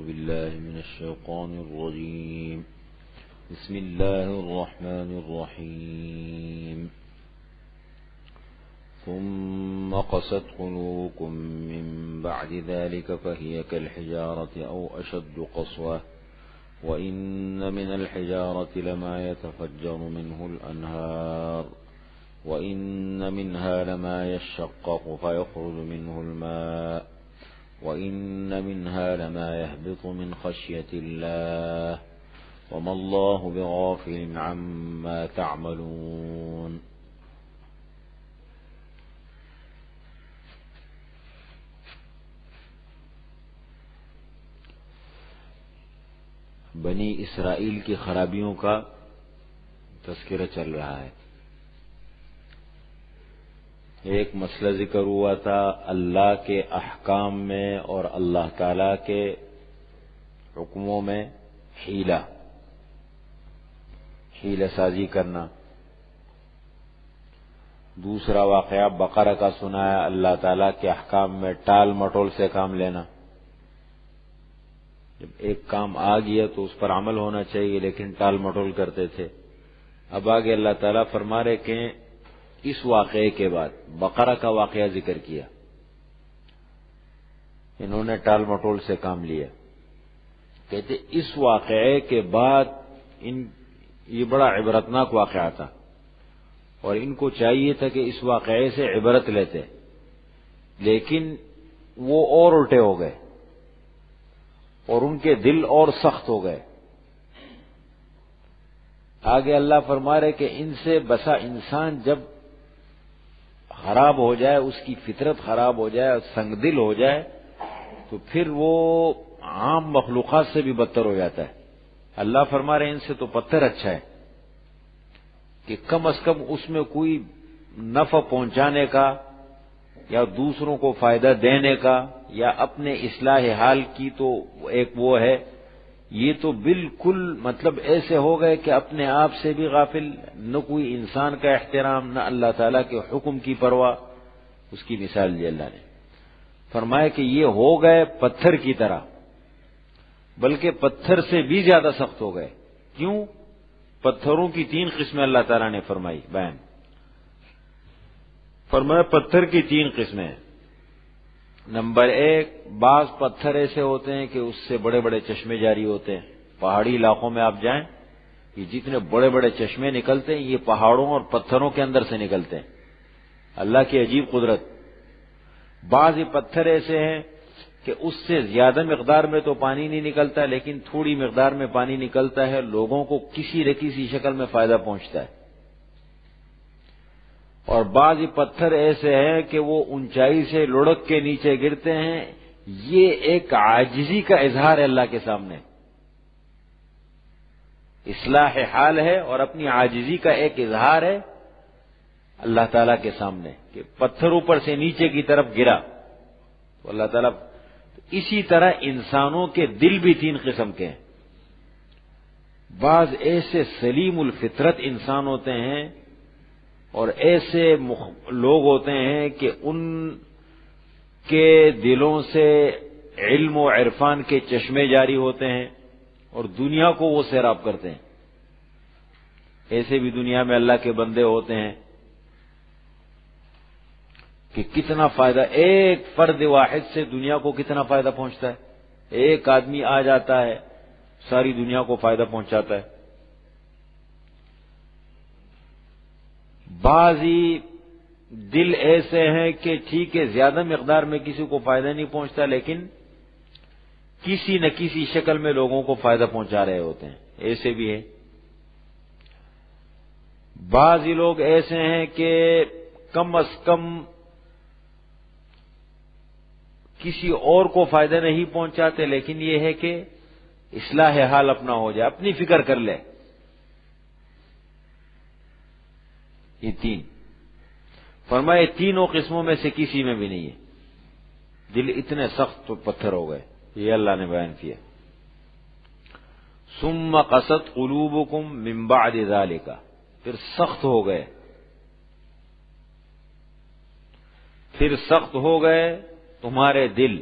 بالله من الشيطان الرجيم. بسم الله الرحمن الرحيم. ثم قست قلوبكم من بعد ذلك فهي كالحجارة أو أشد قسوة وإن من الحجارة لما يتفجر منه الأنهار وإن منها لما يشقق فيخرج منه الماء وإن منها لما يهبط من خشية الله وما الله بغافل عما تعملون. بنی اسرائیل کی خرابیوں کا تذکرہ چل رہا ہے. ایک مسئلہ ذکر ہوا تھا اللہ کے احکام میں اور اللہ تعالی کے حکموں میں حیلہ سازی کرنا. دوسرا واقعہ بقرہ کا سنایا اللہ تعالی کے احکام میں ٹال مٹول سے کام لینا. جب ایک کام آ گیا تو اس پر عمل ہونا چاہیے لیکن ٹال مٹول کرتے تھے. اب آگے اللہ تعالیٰ فرما رہے کہ اس واقعے کے بعد بقرہ کا واقعہ ذکر کیا انہوں نے ٹال مٹول سے کام لیا. کہتے اس واقعے کے بعد یہ بڑا عبرتناک واقعہ تھا اور ان کو چاہیے تھا کہ اس واقعے سے عبرت لیتے لیکن وہ اور الٹے ہو گئے اور ان کے دل اور سخت ہو گئے. آگے اللہ فرما رہے کہ ان سے بسا انسان جب خراب ہو جائے اس کی فطرت خراب ہو جائے سنگ دل ہو جائے تو پھر وہ عام مخلوقات سے بھی بدتر ہو جاتا ہے. اللہ فرما رہے ان سے تو پتھر اچھا ہے کہ کم از کم اس میں کوئی نفع پہنچانے کا یا دوسروں کو فائدہ دینے کا یا اپنے اصلاح حال کی تو ایک وہ ہے. یہ تو بالکل مطلب ایسے ہو گئے کہ اپنے آپ سے بھی غافل, نہ کوئی انسان کا احترام نہ اللہ تعالیٰ کے حکم کی پرواہ. اس کی مثال دی اللہ نے فرمایا کہ یہ ہو گئے پتھر کی طرح بلکہ پتھر سے بھی زیادہ سخت ہو گئے. کیوں؟ پتھروں کی 3 قسمیں اللہ تعالیٰ نے فرمائی بیان فرمایا پتھر کی 3 قسمیں. نمبر 1 بعض پتھر ایسے ہوتے ہیں کہ اس سے بڑے بڑے چشمے جاری ہوتے ہیں. پہاڑی علاقوں میں آپ جائیں یہ جتنے بڑے بڑے چشمے نکلتے ہیں یہ پہاڑوں اور پتھروں کے اندر سے نکلتے ہیں. اللہ کی عجیب قدرت. بعض یہ پتھر ایسے ہیں کہ اس سے زیادہ مقدار میں تو پانی نہیں نکلتا لیکن تھوڑی مقدار میں پانی نکلتا ہے لوگوں کو کسی نہ کسی شکل میں فائدہ پہنچتا ہے. اور بعض پتھر ایسے ہیں کہ وہ اونچائی سے لڑک کے نیچے گرتے ہیں. یہ ایک عاجزی کا اظہار ہے اللہ کے سامنے. اصلاح حال ہے اور اپنی عاجزی کا ایک اظہار ہے اللہ تعالیٰ کے سامنے کہ پتھر اوپر سے نیچے کی طرف گرا تو اللہ تعالیٰ. اسی طرح انسانوں کے دل بھی 3 قسم کے ہیں. بعض ایسے سلیم الفطرت انسان ہوتے ہیں اور ایسے لوگ ہوتے ہیں کہ ان کے دلوں سے علم و عرفان کے چشمے جاری ہوتے ہیں اور دنیا کو وہ سیراب کرتے ہیں. ایسے بھی دنیا میں اللہ کے بندے ہوتے ہیں کہ کتنا فائدہ ایک فرد واحد سے دنیا کو کتنا فائدہ پہنچتا ہے. ایک آدمی آ جاتا ہے ساری دنیا کو فائدہ پہنچاتا ہے. بعضی دل ایسے ہیں کہ ٹھیک ہے زیادہ مقدار میں کسی کو فائدہ نہیں پہنچتا لیکن کسی نہ کسی شکل میں لوگوں کو فائدہ پہنچا رہے ہوتے ہیں. ایسے بھی ہے. بعضی لوگ ایسے ہیں کہ کم از کم کسی اور کو فائدہ نہیں پہنچاتے لیکن یہ ہے کہ اصلاح حال اپنا ہو جائے اپنی فکر کر لے. یہ 3 فرمائے تینوں قسموں میں سے کسی میں بھی نہیں ہے. دل اتنے سخت تو پتھر ہو گئے. یہ اللہ نے بیان کیا. ثم قست قلوبکم من بعد ذالک پھر سخت ہو گئے تمہارے دل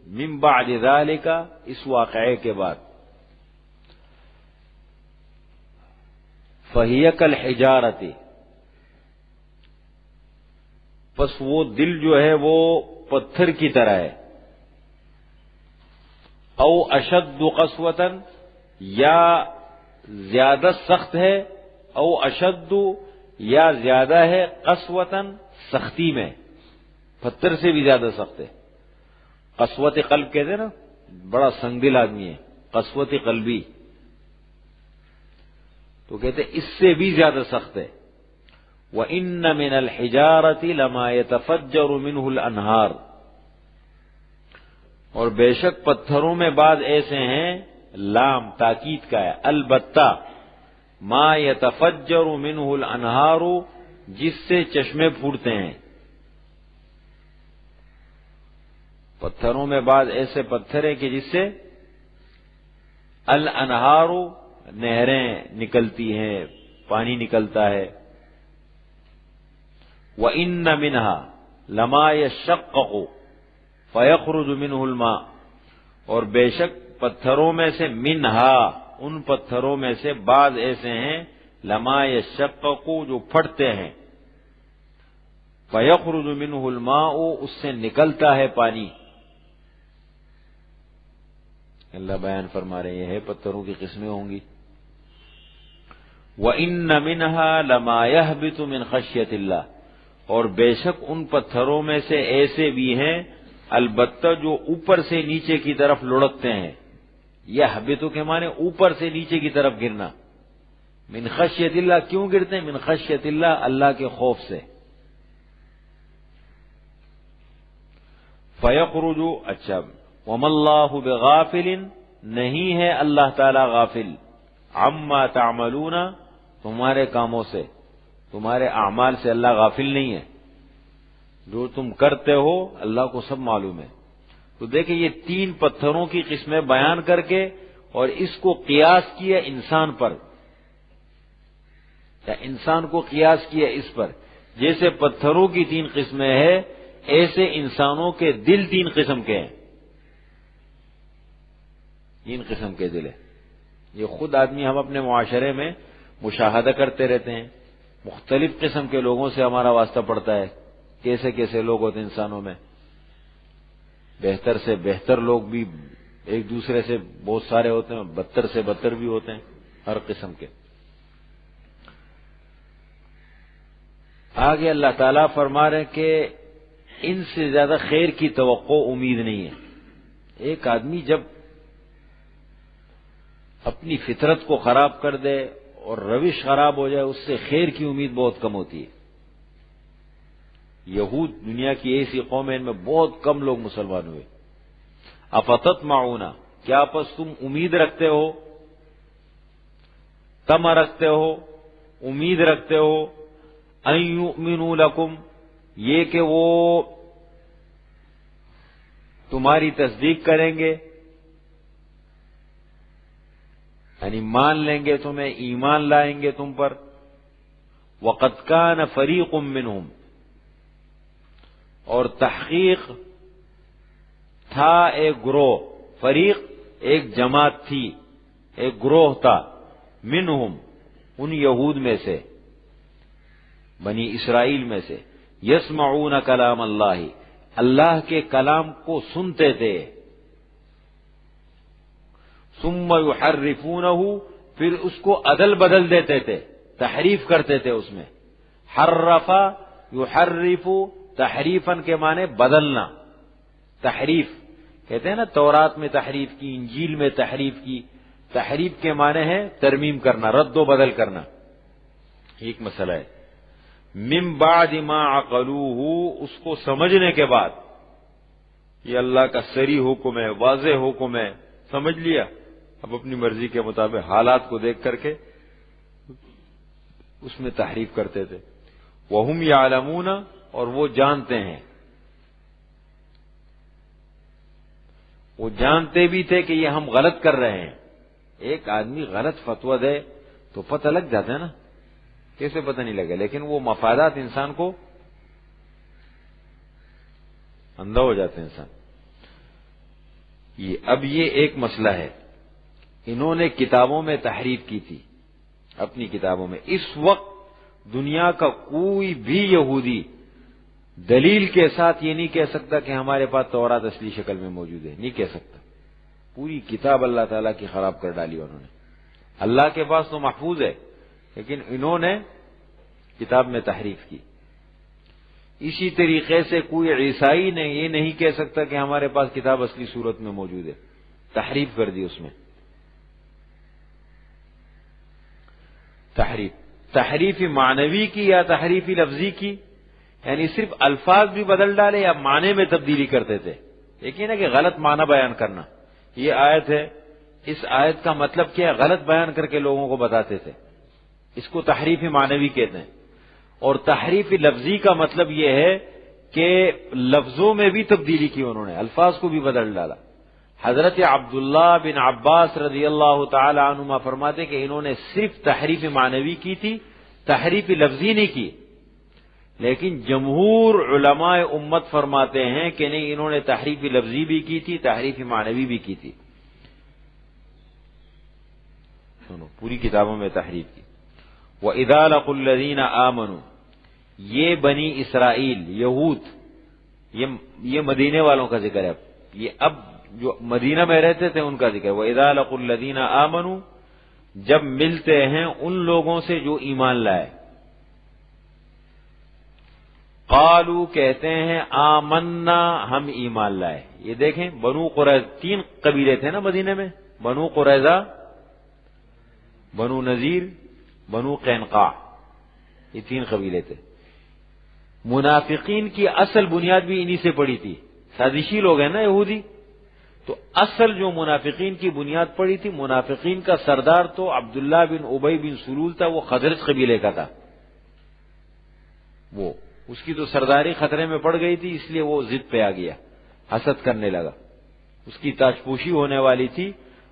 من بعد ذالک، اس واقعے کے بعد، فہی کالحجارۃ، پس وہ دل جو ہے وہ پتھر کی طرح ہے، او اشد قسوۃ، یا زیادہ سخت ہے، او اشد، یا زیادہ ہے، قسوۃً، سختی میں، پتھر سے بھی زیادہ سخت ہے۔ قسوت قلب کہتے ہیں نا، بڑا سنگ دل آدمی ہے، قسوت قلبی، تو کہتے ہیں اس سے بھی زیادہ سخت ہے۔ وَإِنَّ مِنَ الْحِجَارَةِ لَمَا يَتَفَجَّرُ مِنْهُ الْأَنْهَارُ، اور بے شک پتھروں میں بعض ایسے ہیں، لام تاکید کا ہے، البتہ ما يتفجر منه الانہار، جس سے چشمے پھوٹتے ہیں۔ پتھروں میں بعض ایسے پتھر ہیں کہ جس سے الانہار، نہریں نکلتی ہیں، پانی نکلتا ہے۔ وَإِنَّ مِنْهَا لَمَا يَشَّقَّقُ فَيَخْرُجُ مِنْهُ الْمَاءُ، اور بے شک پتھروں میں سے، منہا، ان پتھروں میں سے بعض ایسے ہیں، لما یشقق، جو پھٹتے ہیں، فیخرج منہ الماء، اس سے نکلتا ہے پانی۔ اللہ بیان فرما رہے ہیں پتھروں کی قسمیں ہوں گی۔ وَإِنَّ مِنْهَا لَمَا يَهْبِطُ مِنْ خَشْيَةِ اللَّهِ، اور بے شک ان پتھروں میں سے ایسے بھی ہیں، البتہ جو اوپر سے نیچے کی طرف لڑکتے ہیں۔ یہبطو کے معنی اوپر سے نیچے کی طرف گرنا۔ من خشیت اللہ، کیوں گرتے ہیں؟ من خشیت اللہ، اللہ کے خوف سے۔ فیخرج، اچھا، وما اللہ بغافل، نہیں ہے اللہ تعالی غافل، عما تعملون، تمہارے کاموں سے، تمہارے اعمال سے اللہ غافل نہیں ہے، جو تم کرتے ہو اللہ کو سب معلوم ہے۔ تو دیکھیں یہ تین پتھروں کی قسمیں بیان کر کے اور اس کو قیاس کیا انسان پر، یا انسان کو قیاس کیا اس پر، جیسے پتھروں کی تین قسمیں ہیں ایسے انسانوں کے دل تین قسم کے ہیں، تین قسم کے دل ہیں۔ یہ خود آدمی ہم اپنے معاشرے میں مشاہدہ کرتے رہتے ہیں، مختلف قسم کے لوگوں سے ہمارا واسطہ پڑتا ہے، کیسے کیسے لوگ ہوتے ہیں انسانوں میں، بہتر سے بہتر لوگ بھی ایک دوسرے سے بہت سارے ہوتے ہیں، بدتر سے بدتر بھی ہوتے ہیں، ہر قسم کے۔ آگے اللہ تعالیٰ فرما رہے ہیں کہ ان سے زیادہ خیر کی توقع امید نہیں ہے۔ ایک آدمی جب اپنی فطرت کو خراب کر دے اور روش خراب ہو جائے، اس سے خیر کی امید بہت کم ہوتی ہے۔ یہود دنیا کی ایسی قوم ہے، ان میں بہت کم لوگ مسلمان ہوئے۔ افتطمعون، کیا پس تم امید رکھتے ہو، تمع رکھتے ہو، امید رکھتے ہو، ان یؤمنوا لکم، یہ کہ وہ تمہاری تصدیق کریں گے، یعنی مان لیں گے تمہیں، ایمان لائیں گے تم پر۔ وقد کان فریق منہم، اور تحقیق تھا ایک گروہ، فریق ایک جماعت تھی، ایک گروہ تھا، منہم ان یہود میں سے، بنی اسرائیل میں سے، یسمعون کلام اللہ، اللہ کے کلام کو سنتے تھے، ثم یحرفونہ، پھر اس کو عدل بدل دیتے تھے، تحریف کرتے تھے اس میں۔ حرف یحرف، تحریفاً کے معنی بدلنا، تحریف کہتے ہیں نا، تورات میں تحریف کی، انجیل میں تحریف کی، تحریف کے معنی ہے ترمیم کرنا، رد و بدل کرنا، ایک مسئلہ ہے۔ من بعد ما عقلوہ، اس کو سمجھنے کے بعد، یہ اللہ کا صریح حکم ہے، واضح حکم ہے، سمجھ لیا، اب اپنی مرضی کے مطابق حالات کو دیکھ کر کے اس میں تحریف کرتے تھے۔ وہم یعلمون، اور وہ جانتے ہیں، وہ جانتے بھی تھے کہ یہ ہم غلط کر رہے ہیں۔ ایک آدمی غلط فتویٰ دے تو پتہ لگ جاتا ہے نا، کیسے پتہ نہیں لگے، لیکن وہ مفادات انسان کو اندھا ہو جاتے ہیں انسان۔ اب یہ ایک مسئلہ ہے، انہوں نے کتابوں میں تحریف کی تھی، اپنی کتابوں میں۔ اس وقت دنیا کا کوئی بھی یہودی دلیل کے ساتھ یہ نہیں کہہ سکتا کہ ہمارے پاس تورات اصلی شکل میں موجود ہے، نہیں کہہ سکتا۔ پوری کتاب اللہ تعالیٰ کی خراب کر ڈالی انہوں نے۔ اللہ کے پاس تو محفوظ ہے، لیکن انہوں نے کتاب میں تحریف کی۔ اسی طریقے سے کوئی عیسائی نے یہ نہیں کہہ سکتا کہ ہمارے پاس کتاب اصلی صورت میں موجود ہے، تحریف کر دی اس میں۔ تحریف معنوی کی یا تحریف لفظی کی، یعنی صرف الفاظ بھی بدل ڈالے یا معنی میں تبدیلی کرتے تھے۔ دیکھیے نا کہ غلط معنی بیان کرنا، یہ آیت ہے، اس آیت کا مطلب کیا ہے، غلط بیان کر کے لوگوں کو بتاتے تھے، اس کو تحریف معنوی کہتے ہیں۔ اور تحریف لفظی کا مطلب یہ ہے کہ لفظوں میں بھی تبدیلی کی انہوں نے، الفاظ کو بھی بدل ڈالا۔ حضرت عبداللہ بن عباس رضی اللہ تعالی عنہما فرماتے کہ انہوں نے صرف تحریف معنوی کی تھی، تحریف لفظی نہیں کی۔ لیکن جمہور علماء امت فرماتے ہیں کہ نہیں، انہوں نے تحریف لفظی بھی کی تھی، تحریف معنوی بھی کی تھی، سنو پوری کتابوں میں تحریف کی۔ وَإِذَا لَقُوا الَّذِينَ آمَنُوا، یہ بنی اسرائیل یہود، یہ مدینے والوں کا ذکر ہے، یہ اب جو مدینہ میں رہتے تھے ان کا ذکر ہے۔ وَإِذَا لَقُوا الَّذِينَ آمَنُوا، جب ملتے ہیں ان لوگوں سے جو ایمان لائے، قالو کہتے ہیں آمنا ہم ایمان لائے۔ یہ دیکھیں بنو قریظہ، 3 قبیلے تھے نا مدینے میں، بنو قریظہ، بنو نذیر، بنو قینقاع، یہ 3 قبیلے تھے۔ منافقین کی اصل بنیاد بھی انہی سے پڑی تھی، سازشی لوگ ہیں نا یہودی، تو اصل جو منافقین کی بنیاد پڑی تھی، منافقین کا سردار تو عبداللہ بن ابی بن سلول تھا، وہ خزرج قبیلے کا تھا، وہ اس کی تو سرداری خطرے میں پڑ گئی تھی، اس لیے وہ ضد پہ آ گیا، حسد کرنے لگا، اس کی تاجپوشی ہونے والی تھی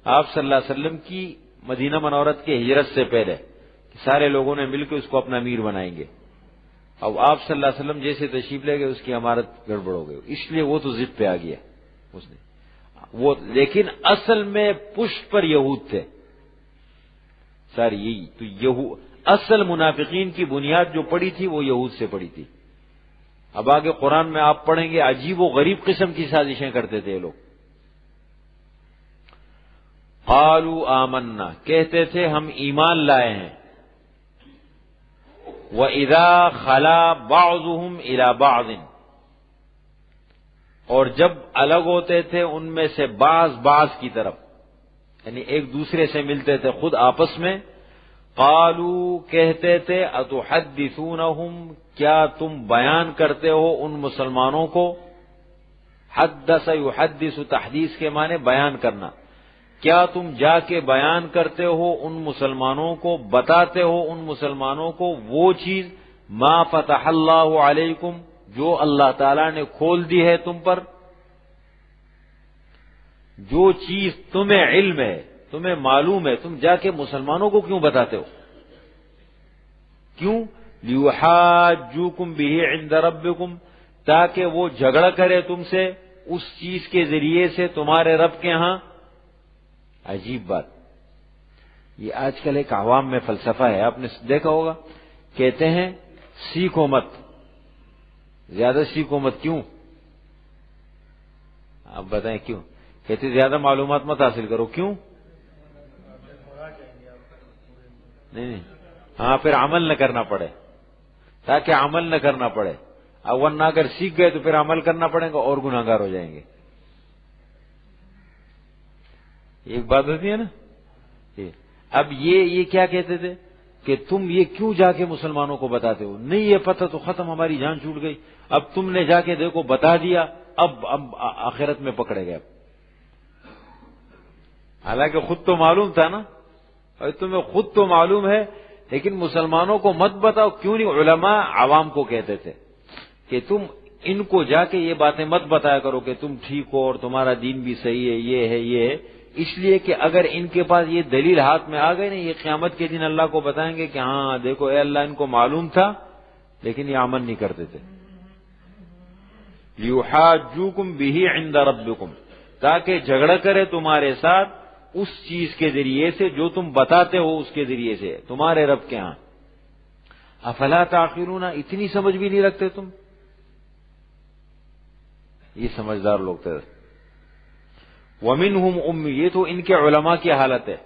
آپ صلی اللہ علیہ وسلم کی مدینہ منورت کے ہجرت سے پہلے، کہ سارے لوگوں نے مل کے اس کو اپنا امیر بنائیں گے۔ اب آپ صلی اللہ علیہ وسلم جیسے تشریف لے گئے، اس کی عمارت گڑبڑ ہو گئی، اس لیے وہ تو ضد پہ آ گیا اس نے وہ، لیکن اصل میں پشت پر یہود تھے ساری، یہی تو اصل منافقین کی بنیاد جو پڑی تھی وہ یہود سے پڑی تھی۔ اب آگے قرآن میں آپ پڑھیں گے، عجیب و غریب قسم کی سازشیں کرتے تھے یہ لوگ۔ قالوا آمنا، کہتے تھے ہم ایمان لائے ہیں۔ وَإِذَا خَلَا بَعْضُهُمْ إِلَى بَعْضٍ، اور جب الگ ہوتے تھے ان میں سے بعض کی طرف، یعنی ایک دوسرے سے ملتے تھے خود آپس میں، قالوا کہتے تھے اتحدثونہم، کیا تم بیان کرتے ہو ان مسلمانوں کو، حدث یحدث، تحدیث کے معنی بیان کرنا، کیا تم جا کے بیان کرتے ہو ان مسلمانوں کو، بتاتے ہو ان مسلمانوں کو وہ چیز ما فتح اللہ علیکم، جو اللہ تعالی نے کھول دی ہے تم پر، جو چیز تمہیں علم ہے، تمہیں معلوم ہے، تم جا کے مسلمانوں کو کیوں بتاتے ہو؟ کیوں؟ لیحاجوکم بہ عند ربکم، تاکہ وہ جھگڑا کرے تم سے اس چیز کے ذریعے سے تمہارے رب کے ہاں۔ عجیب بات، یہ آج کل ایک عوام میں فلسفہ ہے، آپ نے دیکھا ہوگا، کہتے ہیں سیکھو مت، زیادہ سیکھو مت، کیوں؟ آپ بتائیں کیوں؟ کہتے زیادہ معلومات مت حاصل کرو، کیوں؟ نہیں، ہاں پھر عمل نہ کرنا پڑے، تاکہ عمل نہ کرنا پڑے، ورنہ اگر سیکھ گئے تو پھر عمل کرنا پڑے گا اور گناہگار ہو جائیں گے۔ ایک بات ہوتی ہے نا، اب یہ کیا کہتے تھے کہ تم یہ کیوں جا کے مسلمانوں کو بتاتے ہو؟ نہیں یہ پتہ تو ختم، ہماری جان چھوٹ گئی، اب تم نے جا کے دیکھو بتا دیا، اب آخرت میں پکڑے گئے۔ حالانکہ خود تو معلوم تھا نا، اور تمہیں خود تو معلوم ہے، لیکن مسلمانوں کو مت بتاؤ، کیوں نہیں؟ علماء عوام کو کہتے تھے کہ تم ان کو جا کے یہ باتیں مت بتایا کرو کہ تم ٹھیک ہو اور تمہارا دین بھی صحیح ہے، یہ ہے یہ ہے، اس لیے کہ اگر ان کے پاس یہ دلیل ہاتھ میں آ گئی نا، یہ قیامت کے دن اللہ کو بتائیں گے کہ ہاں دیکھو اے اللہ، ان کو معلوم تھا لیکن یہ عمل نہیں کرتے تھے۔ لیحاجوکم بہ عند ربکم، تاکہ جھگڑا کرے تمہارے ساتھ اس چیز کے ذریعے سے جو تم بتاتے ہو، اس کے ذریعے سے تمہارے رب کے ہاں۔ افلا تعقلون، اتنی سمجھ بھی نہیں رکھتے تم؟ یہ سمجھدار لوگ تھے۔ وَمِنْهُمْ أُمِّ، یہ تو ان کے علماء کی حالت ہے،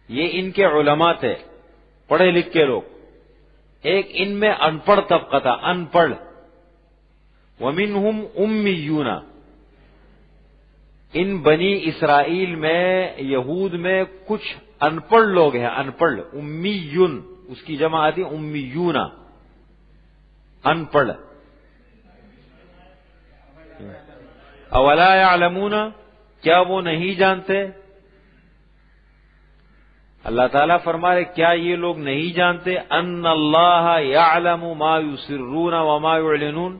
یہ ان کے علماء تھے، پڑھے لکھ کے لوگ۔ ایک ان میں ان پڑھ طبقہ تھا، ان پڑھ۔ وَمِنْهُمْ أُمِّيُّونَ، ان بنی اسرائیل میں، یہود میں کچھ ان پڑھ لوگ ہیں، ان پڑھ، امیون، اس کی جمع آتی امیون، ان پڑھ۔ اولا یعلمون، کیا وہ نہیں جانتے؟ اللہ تعالیٰ فرما رہے کیا یہ لوگ نہیں جانتے ان اللہ یعلم ما یسرون وما یعلنون،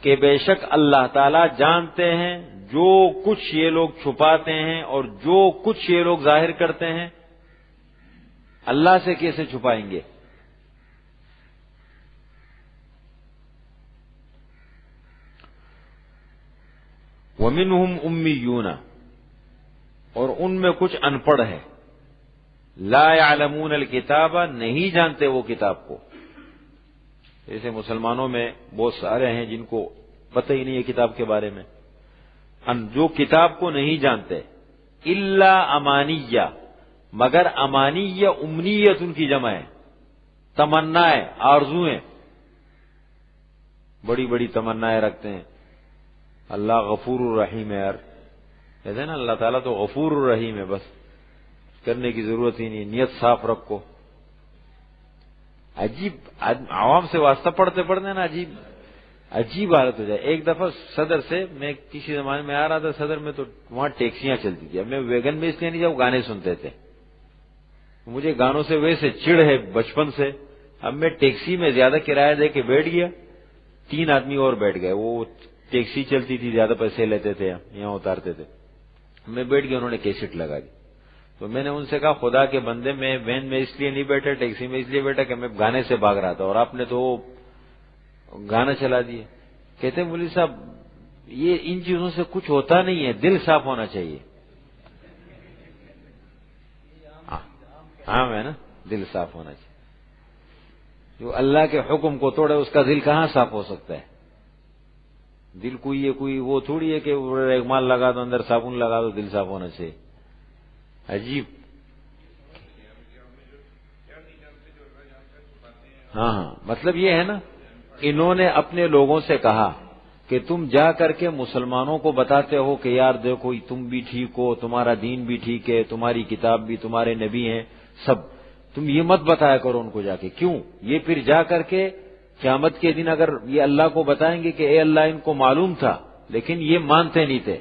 کہ بے شک اللہ تعالیٰ جانتے ہیں جو کچھ یہ لوگ چھپاتے ہیں اور جو کچھ یہ لوگ ظاہر کرتے ہیں۔ اللہ سے کیسے چھپائیں گے؟ وَمِنْهُمْ أُمِّيُّونَ، اور ان میں کچھ ان پڑھ ہے، لا يعلمون الکتاب، نہیں جانتے وہ کتاب کو۔ جیسے مسلمانوں میں بہت سارے ہیں جن کو پتہ ہی نہیں ہے کتاب کے بارے میں، جو کتاب کو نہیں جانتے۔ الا امانیہ، مگر امانیہ، امنیت ان کی جمع ہے، تمنائیں، آرزویں، بڑی بڑی تمنائیں رکھتے ہیں۔ اللہ غفور الرحیم ہے یار، کہتے ہیں نا اللہ تعالیٰ تو غفور الرحیم ہے، بس کرنے کی ضرورت ہی نہیں، نیت صاف رکھو۔ عجیب، عوام سے واسطہ پڑھتے پڑھتے نا عجیب حالت ہو جائے۔ ایک دفعہ صدر سے، میں کسی زمانے میں آ رہا تھا صدر میں، تو وہاں ٹیکسیاں چلتی تھی۔ اب میں ویگن میں اس لیے نہیں جاؤں، گانے سنتے تھے، مجھے گانوں سے ویسے چڑ ہے بچپن سے۔ اب میں ٹیکسی میں زیادہ کرایہ دے کے بیٹھ گیا، 3 آدمی اور بیٹھ گئے، وہ ٹیکسی چلتی تھی، زیادہ پیسے لیتے تھے، یہاں اتارتے تھے۔ میں بیٹھ گیا، انہوں نے کیسٹ لگا دی، تو میں نے ان سے کہا خدا کے بندے، میں وین میں اس لیے نہیں بیٹھا، ٹیکسی میں اس لیے بیٹھا کہ میں گانے سے بھاگ رہا تھا، اور آپ نے تو گانا چلا دیا۔ کہتے مولوی صاحب یہ ان چیزوں سے کچھ ہوتا نہیں ہے، دل صاف ہونا چاہیے۔ ہاں ہے نا، دل صاف ہونا چاہیے۔ جو اللہ کے حکم کو توڑے اس کا دل کہاں صاف ہو سکتا ہے؟ دل کوئی وہ تھوڑی ہے کہ ریگمال لگا دو، اندر صابن لگا دو، دل صاف ہونا چاہیے۔ عجیب۔ ہاں، مطلب یہ ہے نا، انہوں نے اپنے لوگوں سے کہا کہ تم جا کر کے مسلمانوں کو بتاتے ہو کہ یار دیکھو تم بھی ٹھیک ہو، تمہارا دین بھی ٹھیک ہے، تمہاری کتاب بھی، تمہارے نبی ہیں سب، تم یہ مت بتایا کرو ان کو جا کے۔ کیوں؟ یہ پھر جا کر کے قیامت کے دن اگر یہ اللہ کو بتائیں گے کہ اے اللہ ان کو معلوم تھا لیکن یہ مانتے نہیں تھے،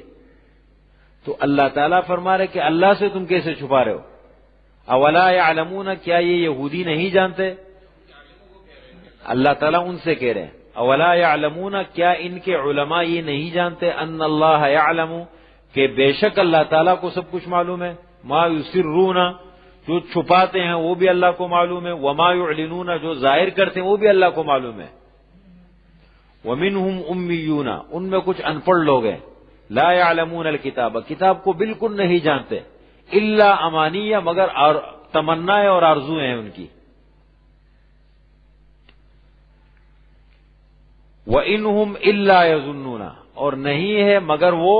تو اللہ تعالیٰ فرما رہے کہ اللہ سے تم کیسے چھپا رہے ہو؟ اولا یعلمون، کیا یہ یہودی نہیں جانتے؟ اللہ تعالیٰ ان سے کہہ رہے ہیں اولا یعلمون، کیا ان کے علماء یہ نہیں جانتے ان اللہ یعلم، کہ بے شک اللہ تعالیٰ کو سب کچھ معلوم ہے، ما یسرون، جو چھپاتے ہیں وہ بھی اللہ کو معلوم ہے، وما یعلنون، جو ظاہر کرتے ہیں وہ بھی اللہ کو معلوم ہے۔ ومنہم امیون، ان میں کچھ ان پڑھ لوگ ہیں، لا یعلمون الکتاب، کتاب کو بالکل نہیں جانتے، الا امانیہ، مگر تمنائیں اور آرزویں ہیں ان کی۔ وَإِنْهُمْ إِلَّا يَظُنُّونَ، اور نہیں ہے مگر وہ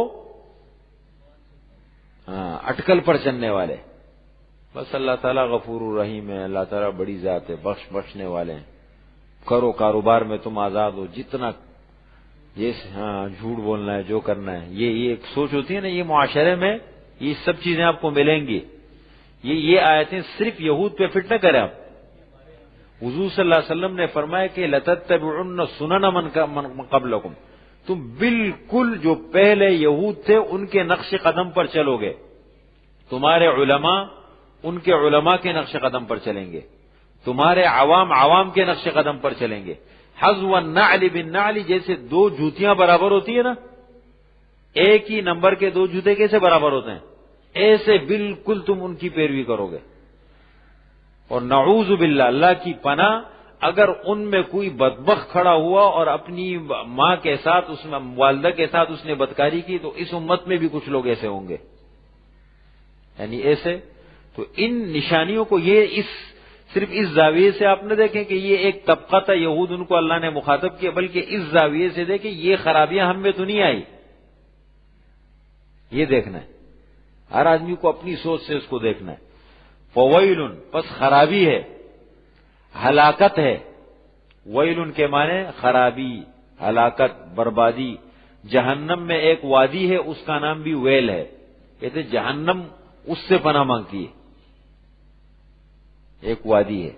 اٹکل پر چلنے والے۔ بس اللہ تعالیٰ غفور الرحیم ہے، اللہ تعالیٰ بڑی ذات ہے، بخشنے والے ہیں، کرو کاروبار میں تم آزاد ہو، جتنا جیسے جھوٹ بولنا ہے، جو کرنا ہے، یہ ایک سوچ ہوتی ہے نا، یہ معاشرے میں یہ سب چیزیں آپ کو ملیں گی۔ یہ آیتیں صرف یہود پہ فٹ نہ کریں آپ۔ حضور صلی اللہ علیہ وسلم نے فرمایا کہ لَتَتَّبِعُنَّ سُنَنَ مَن قَبْلَكُمْ، تم بالکل جو پہلے یہود تھے ان کے نقش قدم پر چلو گے، تمہارے علماء ان کے علماء کے نقش قدم پر چلیں گے، تمہارے عوام کے نقش قدم پر چلیں گے۔ حذو النعل بالنعل، جیسے 2 جوتیاں برابر ہوتی ہے نا، ایک ہی نمبر کے 2 جوتے کیسے برابر ہوتے ہیں، ایسے بالکل تم ان کی پیروی کرو گے۔ اور نعوذ باللہ، اللہ کی پناہ، اگر ان میں کوئی بدبخت کھڑا ہوا اور اپنی ماں کے ساتھ اس میں والدہ کے ساتھ اس نے بدکاری کی تو اس امت میں بھی کچھ لوگ ایسے ہوں گے. یعنی ایسے تو ان نشانیوں کو یہ صرف اس زاویے سے آپ نہ دیکھیں کہ یہ ایک طبقہ تھا یہود ان کو اللہ نے مخاطب کیا، بلکہ اس زاویے سے دیکھیں یہ خرابیاں ہم میں تو نہیں آئی. یہ دیکھنا ہے ہر آدمی کو اپنی سوچ سے اس کو دیکھنا ہے. فویل پس خرابی ہے، ہلاکت ہے. ویل کے معنی خرابی، ہلاکت، بربادی. جہنم میں ایک وادی ہے اس کا نام بھی ویل ہے. کہتے جہنم اس سے پناہ مانگتی ہے، ایک وادی ہے.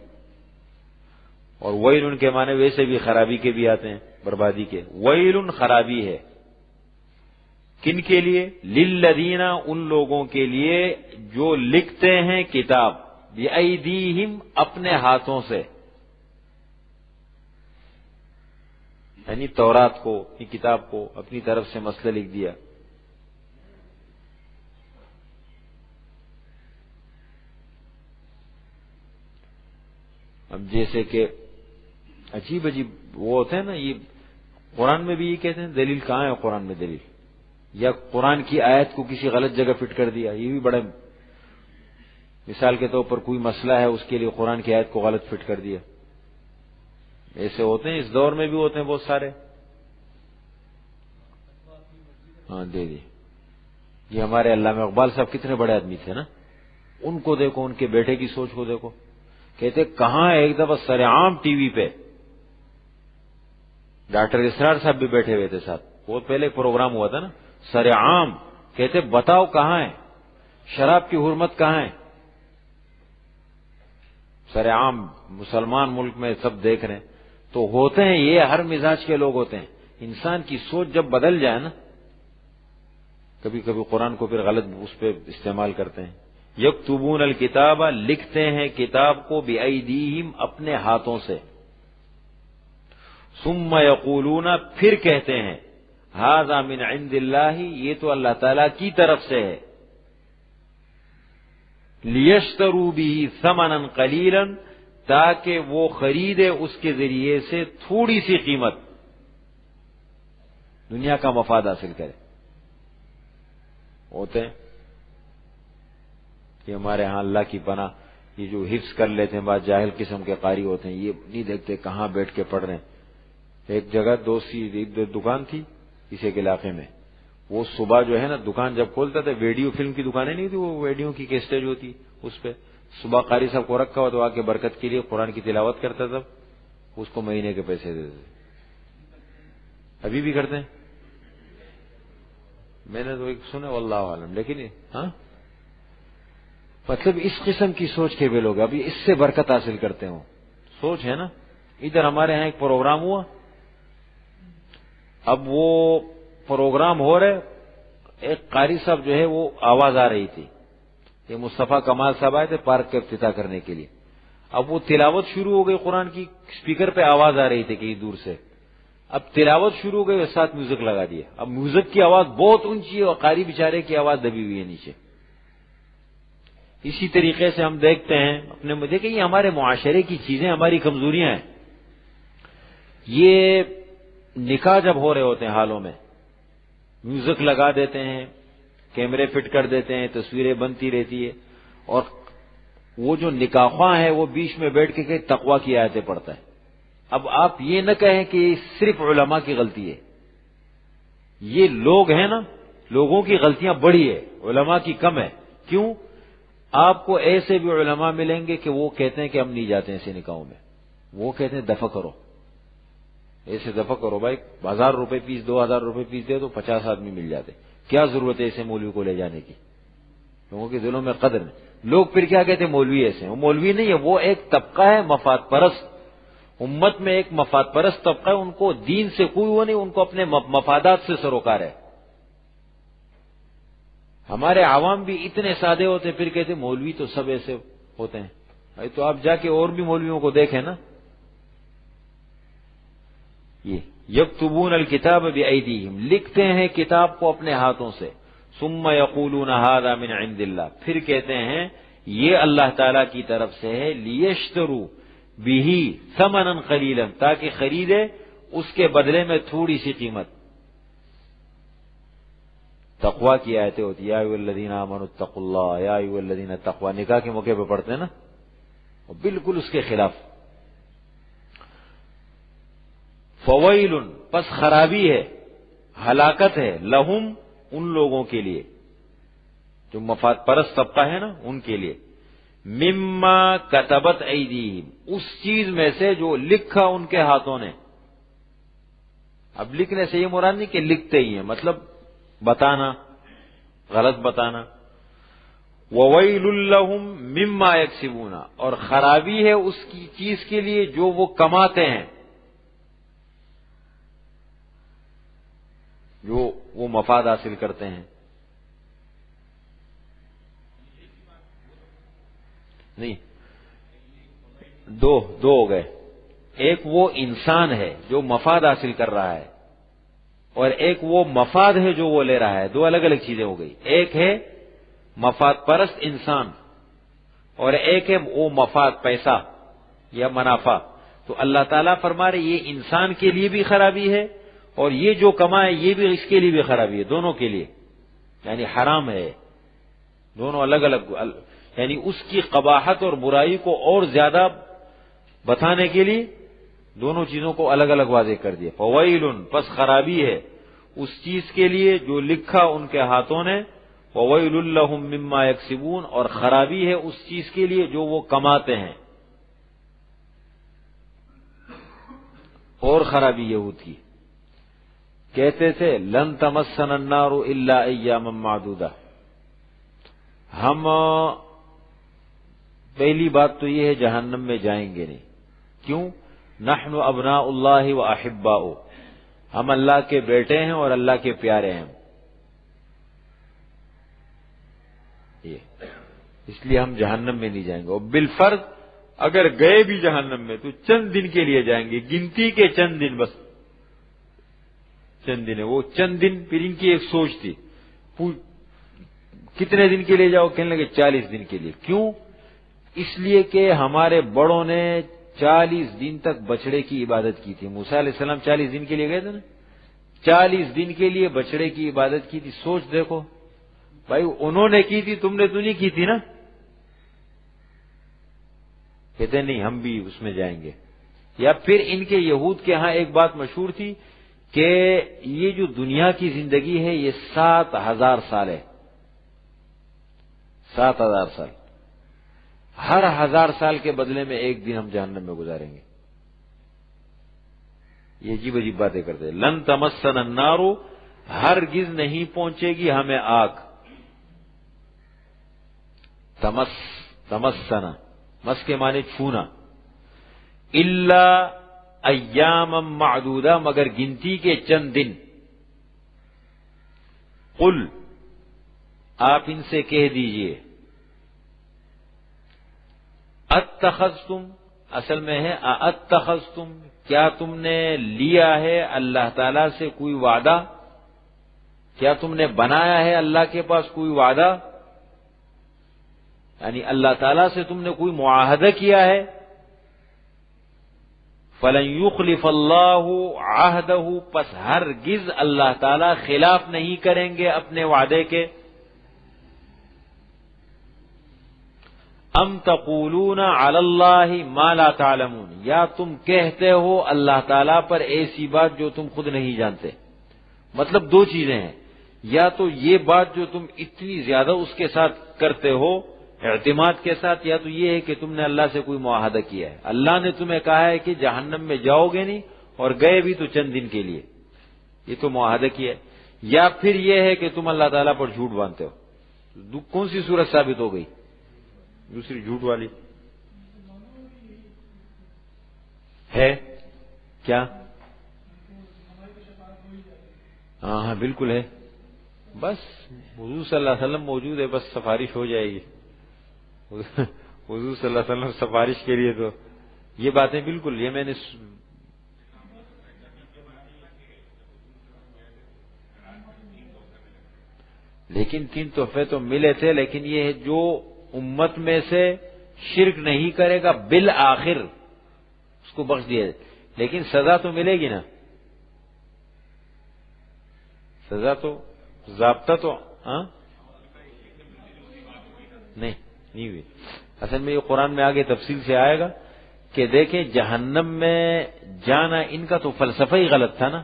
اور ویل کے معنی ویسے بھی خرابی کے بھی آتے ہیں، بربادی کے. ویل خرابی ہے کن کے لیے؟ للذین ان لوگوں کے لیے جو لکھتے ہیں کتاب بِأَيْدِيهِمْ اپنے ہاتھوں سے، یعنی تورات کو، اپنی کتاب کو اپنی طرف سے مسئلہ لکھ دیا. اب جیسے کہ عجیب وہ ہوتے ہیں نا، یہ قرآن میں بھی یہ کہتے ہیں دلیل کہاں ہے قرآن میں دلیل، یا قرآن کی آیت کو کسی غلط جگہ فٹ کر دیا. یہ بھی بڑا، مثال کے طور پر کوئی مسئلہ ہے اس کے لیے قرآن کی آیت کو غلط فٹ کر دیا. ایسے ہوتے ہیں، اس دور میں بھی ہوتے ہیں بہت سارے. ہاں دے دی. یہ ہمارے علامہ اقبال صاحب کتنے بڑے آدمی تھے نا، ان کو دیکھو، ان کے بیٹے کی سوچ کو دیکھو. کہتے کہاں ایک دفعہ سرعام ٹی وی پہ ڈاکٹر اسرار صاحب بھی بیٹھے ہوئے تھے ساتھ، بہت پہلے پروگرام ہوا تھا نا، سرعام کہتے بتاؤ کہاں ہے شراب کی حرمت، کہاں ہے. سرعام مسلمان ملک میں سب دیکھ رہے ہیں. تو ہوتے ہیں یہ ہر مزاج کے لوگ ہوتے ہیں. انسان کی سوچ جب بدل جائے نا، کبھی کبھی قرآن کو پھر غلط اس پہ استعمال کرتے ہیں. یکتبون الکتاب لکھتے ہیں کتاب کو بِأَيْدِيهِمْ اپنے ہاتھوں سے. ثم یقولون پھر کہتے ہیں ھذا من عند اللہ یہ تو اللہ تعالی کی طرف سے ہے. لیشتروا به ثمنا قلیلا تاکہ وہ خریدے اس کے ذریعے سے تھوڑی سی قیمت، دنیا کا مفاد حاصل کرے. ہوتے ہیں کہ ہمارے ہاں اللہ کی پناہ یہ جو حفظ کر لیتے ہیں بعض جاہل قسم کے قاری ہوتے ہیں، یہ نہیں دیکھتے کہاں بیٹھ کے پڑھ رہے ہیں. ایک جگہ دکان تھی کسی کے علاقے میں، وہ صبح جو ہے نا دکان جب کھولتا تھا، ویڈیو فلم کی دکانیں نہیں تھی، وہ ویڈیو کی کیسٹیں ہوتی اس پہ صبح قاری صاحب کو رکھا ہوا تو آ کے برکت کے لیے قرآن کی تلاوت کرتا تھا، اس کو مہینے کے پیسے دیتے. ابھی بھی کرتے ہیں، میں نے تو ایک سنا واللہ عالم. لیکن ہاں مطلب اس قسم کی سوچ کے بھی لوگ ابھی اس سے برکت حاصل کرتے ہوں، سوچ ہے نا. ادھر ہمارے ہاں ایک پروگرام ہوا، اب وہ پروگرام ہو رہے، ایک قاری صاحب جو ہے وہ آواز آ رہی تھی، یہ مصطفیٰ کمال صاحب آئے تھے پارک کا افتتاح کرنے کے لیے. اب وہ تلاوت شروع ہو گئی قرآن کی، اسپیکر پہ آواز آ رہی تھی کہیں دور سے. اب تلاوت شروع ہو گئی اور ساتھ میوزک لگا دیا. اب میوزک کی آواز بہت اونچی ہے اور قاری بیچارے کی آواز دبی ہوئی ہے نیچے. اسی طریقے سے ہم دیکھتے ہیں اپنے میں، دیکھیں یہ ہمارے معاشرے کی چیزیں، ہماری کمزوریاں ہیں. یہ نکاح جب ہو رہے ہوتے ہیں حالوں میں میوزک لگا دیتے ہیں، کیمرے فٹ کر دیتے ہیں، تصویریں بنتی رہتی ہے، اور وہ جو نکاح خواہ ہے وہ بیچ میں بیٹھ کے تقویٰ کی آیتیں پڑھتا ہے. اب آپ یہ نہ کہیں کہ یہ صرف علماء کی غلطی ہے، یہ لوگ ہیں نا، لوگوں کی غلطیاں بڑی ہے، علماء کی کم ہے. کیوں؟ آپ کو ایسے بھی علماء ملیں گے کہ وہ کہتے ہیں کہ ہم نہیں جاتے ہیں ایسے نکاحوں میں، وہ کہتے ہیں دفع کرو، ایسے دفع کرو بھائی، 1000 روپے فیس، 2000 روپے فیس دے تو 50 آدمی مل جاتے. کیا ضرورت ہے ایسے مولوی کو لے جانے کی؟ لوگوں کے دلوں میں قدر نہیں. لوگ پھر کیا کہتے ہیں مولوی ایسے ہیں. وہ مولوی نہیں ہے، وہ ایک طبقہ ہے مفاد پرست. امت میں ایک مفاد پرست طبقہ ہے، ان کو دین سے کوئی وہ نہیں، ان کو اپنے مفادات سے سروکار ہے. ہمارے عوام بھی اتنے سادے ہوتے ہیں، پھر کہتے ہیں مولوی تو سب ایسے ہوتے ہیں. بھائی تو آپ جا کے اور بھی مولویوں کو دیکھیں نا. یہ یکتبون الکتاب بأیدیہم لکھتے ہیں کتاب کو اپنے ہاتھوں سے. ثم یقولون ھذا من عند اللہ پھر کہتے ہیں یہ اللہ تعالی کی طرف سے ہے. لیشتروا بھی ثمنا قلیلا، تاکہ خریدے اس کے بدلے میں تھوڑی سی قیمت۔ تقوی کی آیتیں ہوتی یا ایھا الذین آمنوا اتقوا اللہ، یا ایھا الذین تقوی، نکاح کے موقع پہ پڑھتے ہیں نا، اور بالکل اس کے خلاف۔ فویل، پس خرابی ہے، ہلاکت ہے، لہم، ان لوگوں کے لیے جو مفاد پرست طبقہ ہے نا ان کے لیے، مما کتبت ایدیہم، اس چیز میں سے جو لکھا ان کے ہاتھوں نے۔ اب لکھنے سے یہ مراد نہیں کہ لکھتے ہی ہیں، مطلب بتانا، غلط بتانا۔ وَوَيْلٌ لَّهُم مِّمَّا يَكْسِبُونَ، اور خرابی ہے اس کی چیز کے لیے جو وہ کماتے ہیں، جو وہ مفاد حاصل کرتے ہیں۔ نہیں، دو ہو گئے، ایک وہ انسان ہے جو مفاد حاصل کر رہا ہے، اور ایک وہ مفاد ہے جو وہ لے رہا ہے، دو الگ الگ چیزیں ہو گئی۔ ایک ہے مفاد پرست انسان، اور ایک ہے وہ مفاد، پیسہ یا منافع۔ تو اللہ تعالیٰ فرما رہے یہ انسان کے لیے بھی خرابی ہے، اور یہ جو کمائے یہ بھی اس کے لیے بھی خرابی ہے، دونوں کے لیے، یعنی حرام ہے، دونوں الگ الگ، یعنی اس کی قباحت اور برائی کو اور زیادہ بتانے کے لیے دونوں چیزوں کو الگ الگ واضح کر دیا۔ فویل، پس خرابی ہے اس چیز کے لیے جو لکھا ان کے ہاتھوں نے، وویل لہم مما یکسبون، اور خرابی ہے اس چیز کے لیے جو وہ کماتے ہیں۔ اور خرابی یہود کی، کہتے تھے لن تمسنا النار الا ایاما معدودہ، ہم، پہلی بات تو یہ ہے جہنم میں جائیں گے نہیں، کیوں؟ نحن ابناء اللہ و احباؤ، ہم اللہ کے بیٹے ہیں اور اللہ کے پیارے ہیں، یہ اس لیے ہم جہنم میں نہیں جائیں گے، اور بالفرض اگر گئے بھی جہنم میں تو چند دن کے لیے جائیں گے، گنتی کے چند دن، بس چند دن ہے وہ چند دن۔ پھر ان کی ایک سوچ تھی، کتنے دن کے لیے جاؤ؟ کہنے لگے 40 دن کے لیے۔ کیوں؟ اس لیے کہ ہمارے بڑوں نے 40 دن تک بچڑے کی عبادت کی تھی۔ موسیٰ علیہ السلام 40 دن کے لیے گئے تھے نا، 40 دن کے لیے بچڑے کی عبادت کی تھی۔ سوچ دیکھو بھائی، انہوں نے کی تھی، تم نے تو نہیں کی تھی نا۔ کہتے نہیں ہم بھی اس میں جائیں گے۔ یا پھر ان کے یہود کے ہاں ایک بات مشہور تھی کہ یہ جو دنیا کی زندگی ہے یہ 7000 سال ہے، 7000 سال، ہر 1000 سال کے بدلے میں ایک دن ہم جہنم میں گزاریں گے۔ یہ عجیب عجیب باتیں کرتے ہیں۔ لن تمسنا النار، ہرگز نہیں پہنچے گی ہمیں آگ۔ تمسنا، مس کے معنی چھونا، الا ایاما معدودہ، مگر گنتی کے چند دن۔ قل، آپ ان سے کہہ دیجئے، اتخذتم، اصل میں ہے اتخذتم، کیا تم نے لیا ہے اللہ تعالی سے کوئی وعدہ؟ کیا تم نے بنایا ہے اللہ کے پاس کوئی وعدہ؟ یعنی اللہ تعالیٰ سے تم نے کوئی معاہدہ کیا ہے؟ فَلَن يُخْلِفَ اللَّهُ عَهْدَهُ، پس ہرگز اللہ تعالیٰ خلاف نہیں کریں گے اپنے وعدے کے۔ ام تقولون علی اللہ ما لا تعلمون، یا تم کہتے ہو اللہ تعالیٰ پر ایسی بات جو تم خود نہیں جانتے۔ مطلب دو چیزیں ہیں، یا تو یہ بات جو تم اتنی زیادہ اس کے ساتھ کرتے ہو اعتماد کے ساتھ، یا تو یہ ہے کہ تم نے اللہ سے کوئی معاہدہ کیا ہے، اللہ نے تمہیں کہا ہے کہ جہنم میں جاؤ گے نہیں، اور گئے بھی تو چند دن کے لیے، یہ تو معاہدہ کیا ہے۔ یا پھر یہ ہے کہ تم اللہ تعالیٰ پر جھوٹ باندھتے ہو۔ کون سی صورت ثابت ہو گئی؟ دوسری جھوٹ والی ہے کیا؟ ہاں بالکل ہے، بس حضور صلی اللہ علیہ وسلم موجود ہے، بس سفارش ہو جائے گی۔ حضور صلی اللہ علیہ وسلم سفارش کے لیے تو یہ باتیں بالکل، یہ میں نے لیکن 3 تحفے تو ملے تھے، لیکن یہ ہے جو امت میں سے شرک نہیں کرے گا بالآخر اس کو بخش دیا جائے، لیکن سزا تو ملے گی نا، سزا تو، ضابطہ تو نہیں ہوئی۔ اصل میں یہ قرآن میں آگے تفصیل سے آئے گا کہ دیکھیں جہنم میں جانا ان کا تو فلسفہ ہی غلط تھا نا،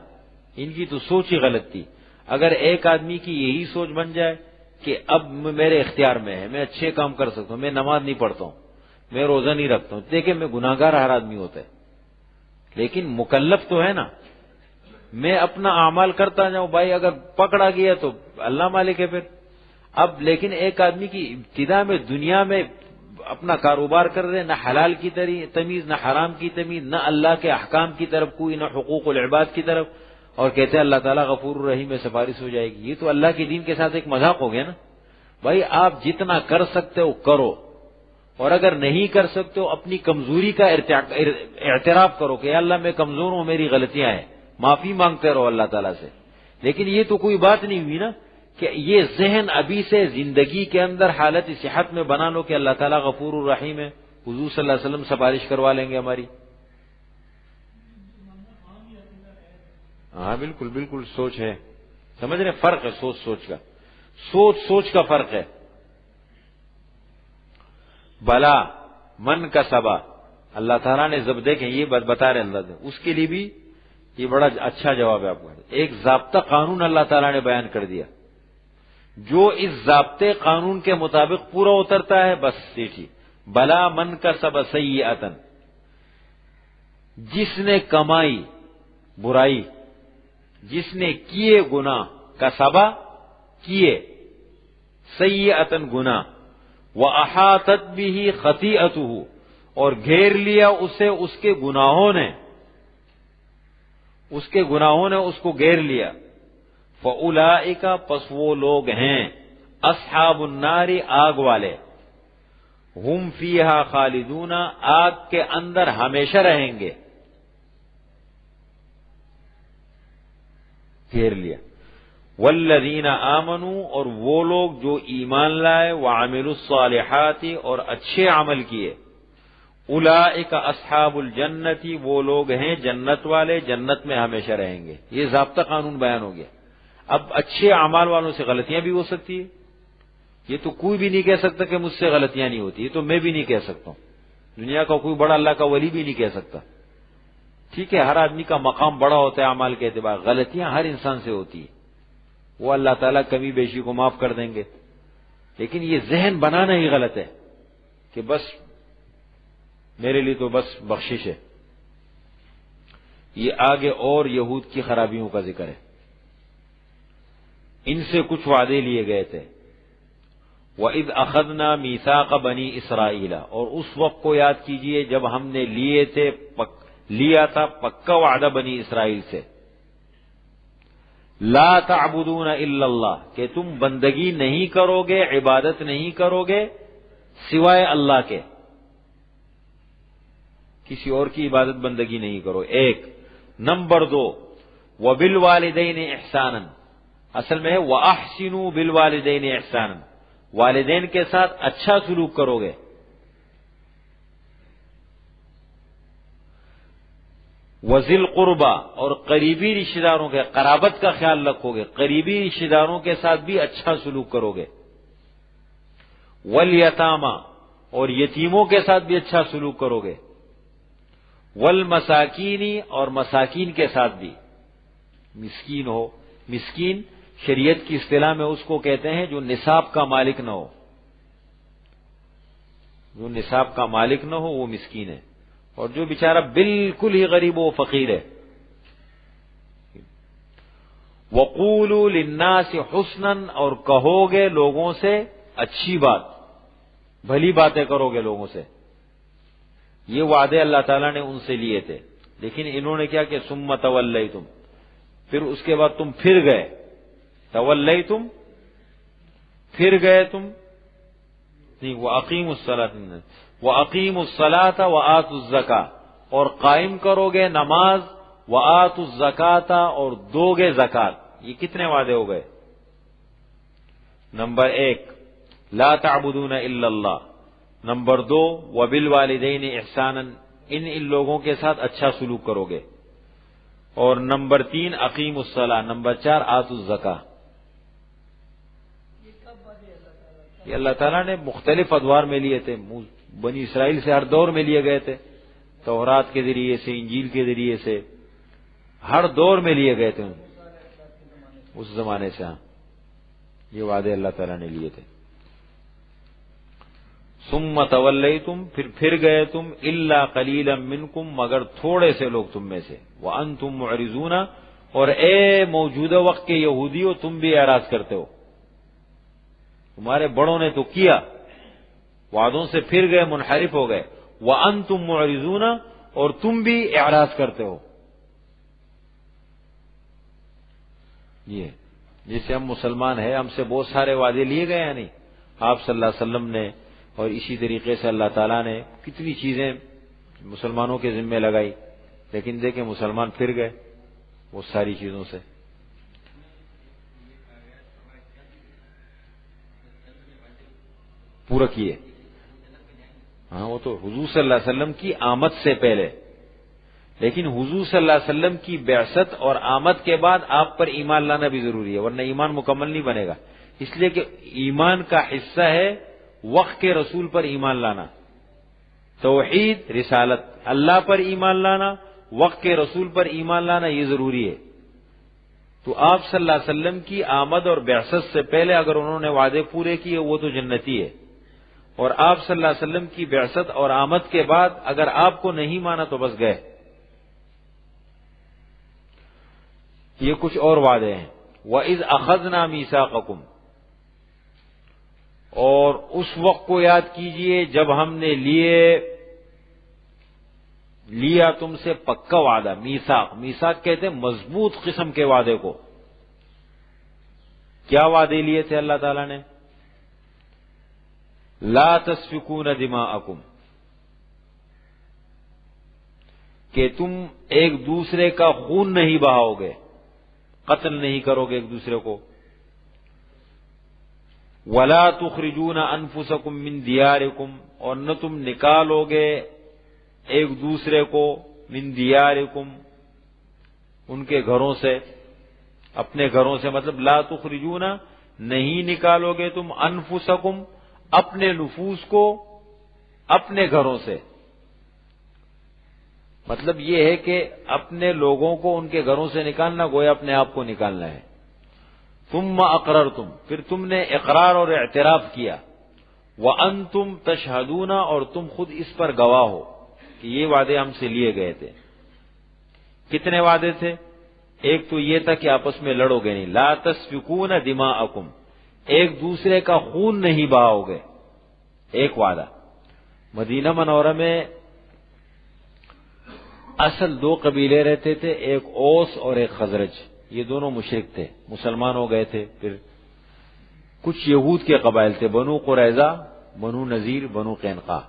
ان کی تو سوچ ہی غلط تھی۔ اگر ایک آدمی کی یہی سوچ بن جائے کہ اب میرے اختیار میں ہے، میں اچھے کام کر سکتا ہوں، میں نماز نہیں پڑھتا ہوں، میں روزہ نہیں رکھتا ہوں، دیکھیں میں گناہگار ہر آدمی ہوتا ہے، لیکن مکلف تو ہے نا، میں اپنا اعمال کرتا جاؤں، بھائی اگر پکڑا گیا تو اللہ مالک ہے پھر۔ اب لیکن ایک آدمی کی ابتدا میں دنیا میں اپنا کاروبار کر رہے، نہ حلال کی تمیز، نہ حرام کی تمیز، نہ اللہ کے احکام کی طرف کوئی، نہ حقوق العباد کی طرف، اور کہتے ہیں اللہ تعالیٰ غفور الرحیم میں سفارش ہو جائے گی، یہ تو اللہ کے دین کے ساتھ ایک مذاق ہو گیا نا۔ بھائی آپ جتنا کر سکتے ہو کرو، اور اگر نہیں کر سکتے ہو اپنی کمزوری کا اعتراف کرو کہ اللہ میں کمزور ہوں، میری غلطیاں ہیں، معافی مانگتے رہو اللہ تعالیٰ سے۔ لیکن یہ تو کوئی بات نہیں ہوئی نا کہ یہ ذہن ابھی سے زندگی کے اندر حالت صحت میں بنا لو کہ اللہ تعالیٰ غفور الرحیم ہے، حضور صلی اللہ علیہ وسلم سفارش کروا لیں گے ہماری۔ ہاں بالکل بالکل سوچ ہے، سمجھ رہے، فرق ہے سوچ کا، سوچ کا فرق ہے۔ بلا من کا سبا، اللہ تعالیٰ نے جب دیکھیں یہ بات بتا رہے اللہ اس کے لیے بھی یہ بڑا اچھا جواب ہے آپ کو۔ ایک ضابطہ قانون اللہ تعالیٰ نے بیان کر دیا، جو اس ضابطے قانون کے مطابق پورا اترتا ہے بس سیٹھی۔ بلا من کا سب سیئۃ، جس نے کمائی برائی، جس نے کیے گناہ، کا سبا کیے، سیئۃ گناہ، وَأَحَاطَتْ بِهِ خَطِیئَتُهُ، اور گھیر لیا اسے اس کے گناہوں نے، اس کے گناہوں نے اس کو گھیر لیا، فَأُولَئِكَ، پس وہ لوگ ہیں، اصحاب النار، آگ والے، ہم فیہا خالدون، آگ کے اندر ہمیشہ رہیں گے، گھیر لیا۔ والذین آمنوا، اور وہ لوگ جو ایمان لائے، وعملوا الصالحات، اور اچھے عمل کیے، اولئک اصحاب الجنت، وہ لوگ ہیں جنت والے، جنت میں ہمیشہ رہیں گے۔ یہ ضابطہ قانون بیان ہو گیا۔ اب اچھے اعمال والوں سے غلطیاں بھی ہو سکتی ہے، یہ تو کوئی بھی نہیں کہہ سکتا کہ مجھ سے غلطیاں نہیں ہوتی، یہ تو میں بھی نہیں کہہ سکتا ہوں، دنیا کا کوئی بڑا اللہ کا ولی بھی نہیں کہہ سکتا۔ ٹھیک ہے، ہر آدمی کا مقام بڑا ہوتا ہے اعمال کے اعتبار، غلطیاں ہر انسان سے ہوتی ہیں، وہ اللہ تعالیٰ کمی بیشی کو معاف کر دیں گے، لیکن یہ ذہن بنانا ہی غلط ہے کہ بس میرے لیے تو بس بخشش ہے۔ یہ آگے اور یہود کی خرابیوں کا ذکر ہے، ان سے کچھ وعدے لیے گئے تھے۔ وَإِذْ أَخَذْنَا مِيثَاقَ بَنِي إِسْرَائِيلَ، اور اس وقت کو یاد کیجئے جب ہم نے لیا تھا پکا وعدہ بنی اسرائیل سے، لا تعبدون الا اللہ، کہ تم بندگی نہیں کرو گے، عبادت نہیں کرو گے سوائے اللہ کے، کسی اور کی عبادت بندگی نہیں کرو، ایک۔ نمبر 2، وبالوالدین احسانا، اصل میں ہے واحسنوا بالوالدین احسانا، والدین کے ساتھ اچھا سلوک کرو گے۔ وذی القربى، اور قریبی رشتہ داروں کے، قرابت کا خیال رکھو گے، قریبی رشتہ داروں کے ساتھ بھی اچھا سلوک کرو گے۔ والیتامى، اور یتیموں کے ساتھ بھی اچھا سلوک کرو گے۔ والمساکین، اور مساکین کے ساتھ بھی، مسکین ہو، مسکین شریعت کی اصطلاح میں اس کو کہتے ہیں جو نصاب کا مالک نہ ہو، جو نصاب کا مالک نہ ہو وہ مسکین ہے، اور جو بیچارہ بالکل ہی غریب ہو وہ فقیر ہے۔ وقولوا للناس حسنا، اور کہو گے لوگوں سے اچھی بات، بھلی باتیں کرو گے لوگوں سے۔ یہ وعدے اللہ تعالیٰ نے ان سے لیے تھے، لیکن انہوں نے کیا کہ ثم تولیتم، پھر اس کے بعد تم پھر گئے، تولیتم پھر گئے تم نہیں، وَأَقِیمُوا الصَّلَاةَ، وَأَقِیمُوا الصَّلَاةَ وَآتُوا الزَّکَاةَ، اور قائم کرو گے نماز، وَآتُوا الزَّکَاةَ، اور دو گے زکات۔ یہ کتنے وعدے ہو گئے؟ نمبر 1 لا تعبدون الا اللہ، نمبر 2 وبالوالدین احسانا، ان لوگوں کے ساتھ اچھا سلوک کرو گے. اور نمبر 3 اقیم الصلاۃ. نمبر 4 آتوا الزکاۃ. یہ اللہ تعالیٰ نے مختلف ادوار میں لیے تھے. بنی اسرائیل سے ہر دور میں لیے گئے تھے، تورات کے ذریعے سے، انجیل کے ذریعے سے، ہر دور میں لیے گئے تھے اس زمانے سے. ہاں یہ وعدے اللہ تعالیٰ نے لیے تھے. ثم تولیتم، پھر گئے تم، الا قلیلا منکم، مگر تھوڑے سے لوگ تم میں سے، وانتم معرضون، اور اے موجودہ وقت کے یہودیو تم بھی اعراض کرتے ہو. تمہارے بڑوں نے تو کیا، وعدوں سے پھر گئے، منحرف ہو گئے. وانتم معرضون، اور تم بھی اعراض کرتے ہو. یہ جیسے ہم مسلمان ہیں، ہم سے بہت سارے وعدے لیے گئے ہیں، نہیں آپ صلی اللہ علیہ وسلم نے، اور اسی طریقے سے اللہ تعالیٰ نے کتنی چیزیں مسلمانوں کے ذمے لگائی، لیکن دیکھیں مسلمان پھر گئے وہ ساری چیزوں سے. پورا کیے. ہاں وہ تو حضور صلی اللہ علیہ وسلم کی آمد سے پہلے، لیکن حضور صلی اللہ علیہ وسلم کی بعثت اور آمد کے بعد آپ پر ایمان لانا بھی ضروری ہے، ورنہ ایمان مکمل نہیں بنے گا. اس لیے کہ ایمان کا حصہ ہے وقت کے رسول پر ایمان لانا. توحید، رسالت، اللہ پر ایمان لانا، وقت کے رسول پر ایمان لانا، یہ ضروری ہے. تو آپ صلی اللہ علیہ وسلم کی آمد اور بعثت سے پہلے اگر انہوں نے وعدے پورے کیے وہ تو جنتی ہے، اور آپ صلی اللہ علیہ وسلم کی بعثت اور آمد کے بعد اگر آپ کو نہیں مانا تو بس گئے. یہ کچھ اور وعدے ہیں. وَإِذْ أَخَذْنَا مِيثَاقَكُمْ، اور اس وقت کو یاد کیجئے جب ہم نے لیا تم سے پکا وعدہ. میثاق کہتے ہیں مضبوط قسم کے وعدے کو. کیا وعدے لیے تھے اللہ تعالیٰ نے؟ لا تسفکون دماءکم، کہ تم ایک دوسرے کا خون نہیں بہاؤ گے، قتل نہیں کرو گے ایک دوسرے کو. ولا تخرجون انفسکم من دیارکم، اور نہ تم نکالو گے ایک دوسرے کو من دیارکم، ان کے گھروں سے، اپنے گھروں سے. مطلب لا تخرجون، نہیں نکالو گے تم، انفسکم، اپنے نفوس کو اپنے گھروں سے. مطلب یہ ہے کہ اپنے لوگوں کو ان کے گھروں سے نکالنا گویا اپنے آپ کو نکالنا ہے. ثم اقررتم، پھر تم نے اقرار اور اعتراف کیا. وانتم تشہدون، اور تم خود اس پر گواہ ہو کہ یہ وعدے ہم سے لیے گئے تھے. کتنے وعدے تھے؟ ایک تو یہ تھا کہ آپس میں لڑو گے نہیں، لا تسفکون دماءکم، ایک دوسرے کا خون نہیں بہاؤ گے، ایک وعدہ. مدینہ منورہ میں اصل 2 قبیلے رہتے تھے، ایک اوس اور ایک خزرج. یہ دونوں مشرک تھے، مسلمان ہو گئے تھے. پھر کچھ یہود کے قبائل تھے، بنو قریظہ، بنو نذیر، بنو قینقاع.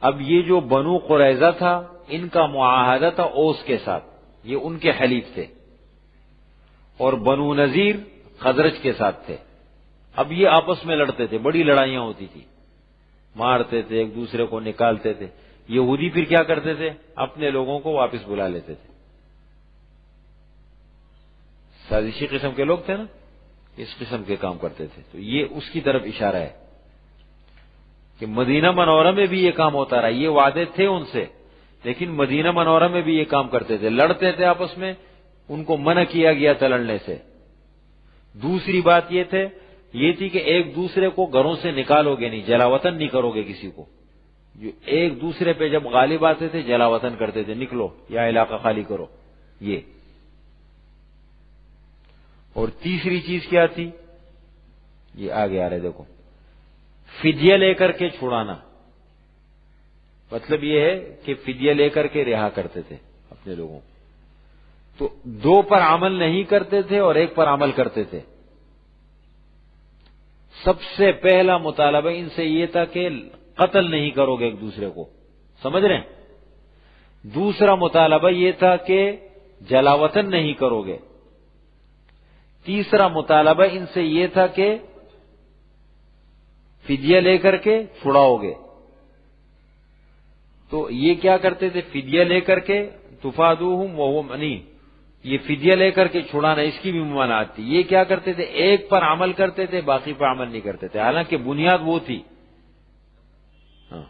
اب یہ جو بنو قریظہ تھا ان کا معاہدہ تھا اوس کے ساتھ، یہ ان کے حلیف تھے، اور بنو نذیر خزرج کے ساتھ تھے. اب یہ آپس میں لڑتے تھے، بڑی لڑائیاں ہوتی تھی، مارتے تھے ایک دوسرے کو، نکالتے تھے. یہودی پھر کیا کرتے تھے؟ اپنے لوگوں کو واپس بلا لیتے تھے. سازشی قسم کے لوگ تھے نا، اس قسم کے کام کرتے تھے. تو یہ اس کی طرف اشارہ ہے کہ مدینہ منورہ میں بھی یہ کام ہوتا رہا. یہ وعدے تھے ان سے، لیکن مدینہ منورہ میں بھی یہ کام کرتے تھے، لڑتے تھے آپس میں، ان کو منع کیا گیا تھا لڑنے سے. دوسری بات یہ تھی کہ ایک دوسرے کو گھروں سے نکالو گے نہیں، جلا وطن نہیں کرو گے کسی کو. جو ایک دوسرے پہ جب غالب آتے تھے جلا وطن کرتے تھے، نکلو یا علاقہ خالی کرو. یہ اور تیسری چیز کیا تھی؟ یہ آگے آ رہے دیکھو، فدیہ لے کر کے چھڑانا. مطلب یہ ہے کہ فدیہ لے کر کے رہا کرتے تھے اپنے لوگوں. تو 2 پر عمل نہیں کرتے تھے اور 1 پر عمل کرتے تھے. سب سے پہلا مطالبہ ان سے یہ تھا کہ قتل نہیں کرو گے ایک دوسرے کو، سمجھ رہے ہیں؟ دوسرا مطالبہ یہ تھا کہ جلا وطن نہیں کرو گے. تیسرا مطالبہ ان سے یہ تھا کہ فدیہ لے کر کے چھڑاؤ گے. تو یہ کیا کرتے تھے؟ فدیہ لے کر کے، تفادوہم وہو منی، یہ فدیہ لے کر کے چھڑانا، اس کی بھی ممانعت تھی۔ یہ کیا کرتے تھے؟ ایک پر عمل کرتے تھے، باقی پر عمل نہیں کرتے تھے، حالانکہ بنیاد وہ تھی۔ ہاں،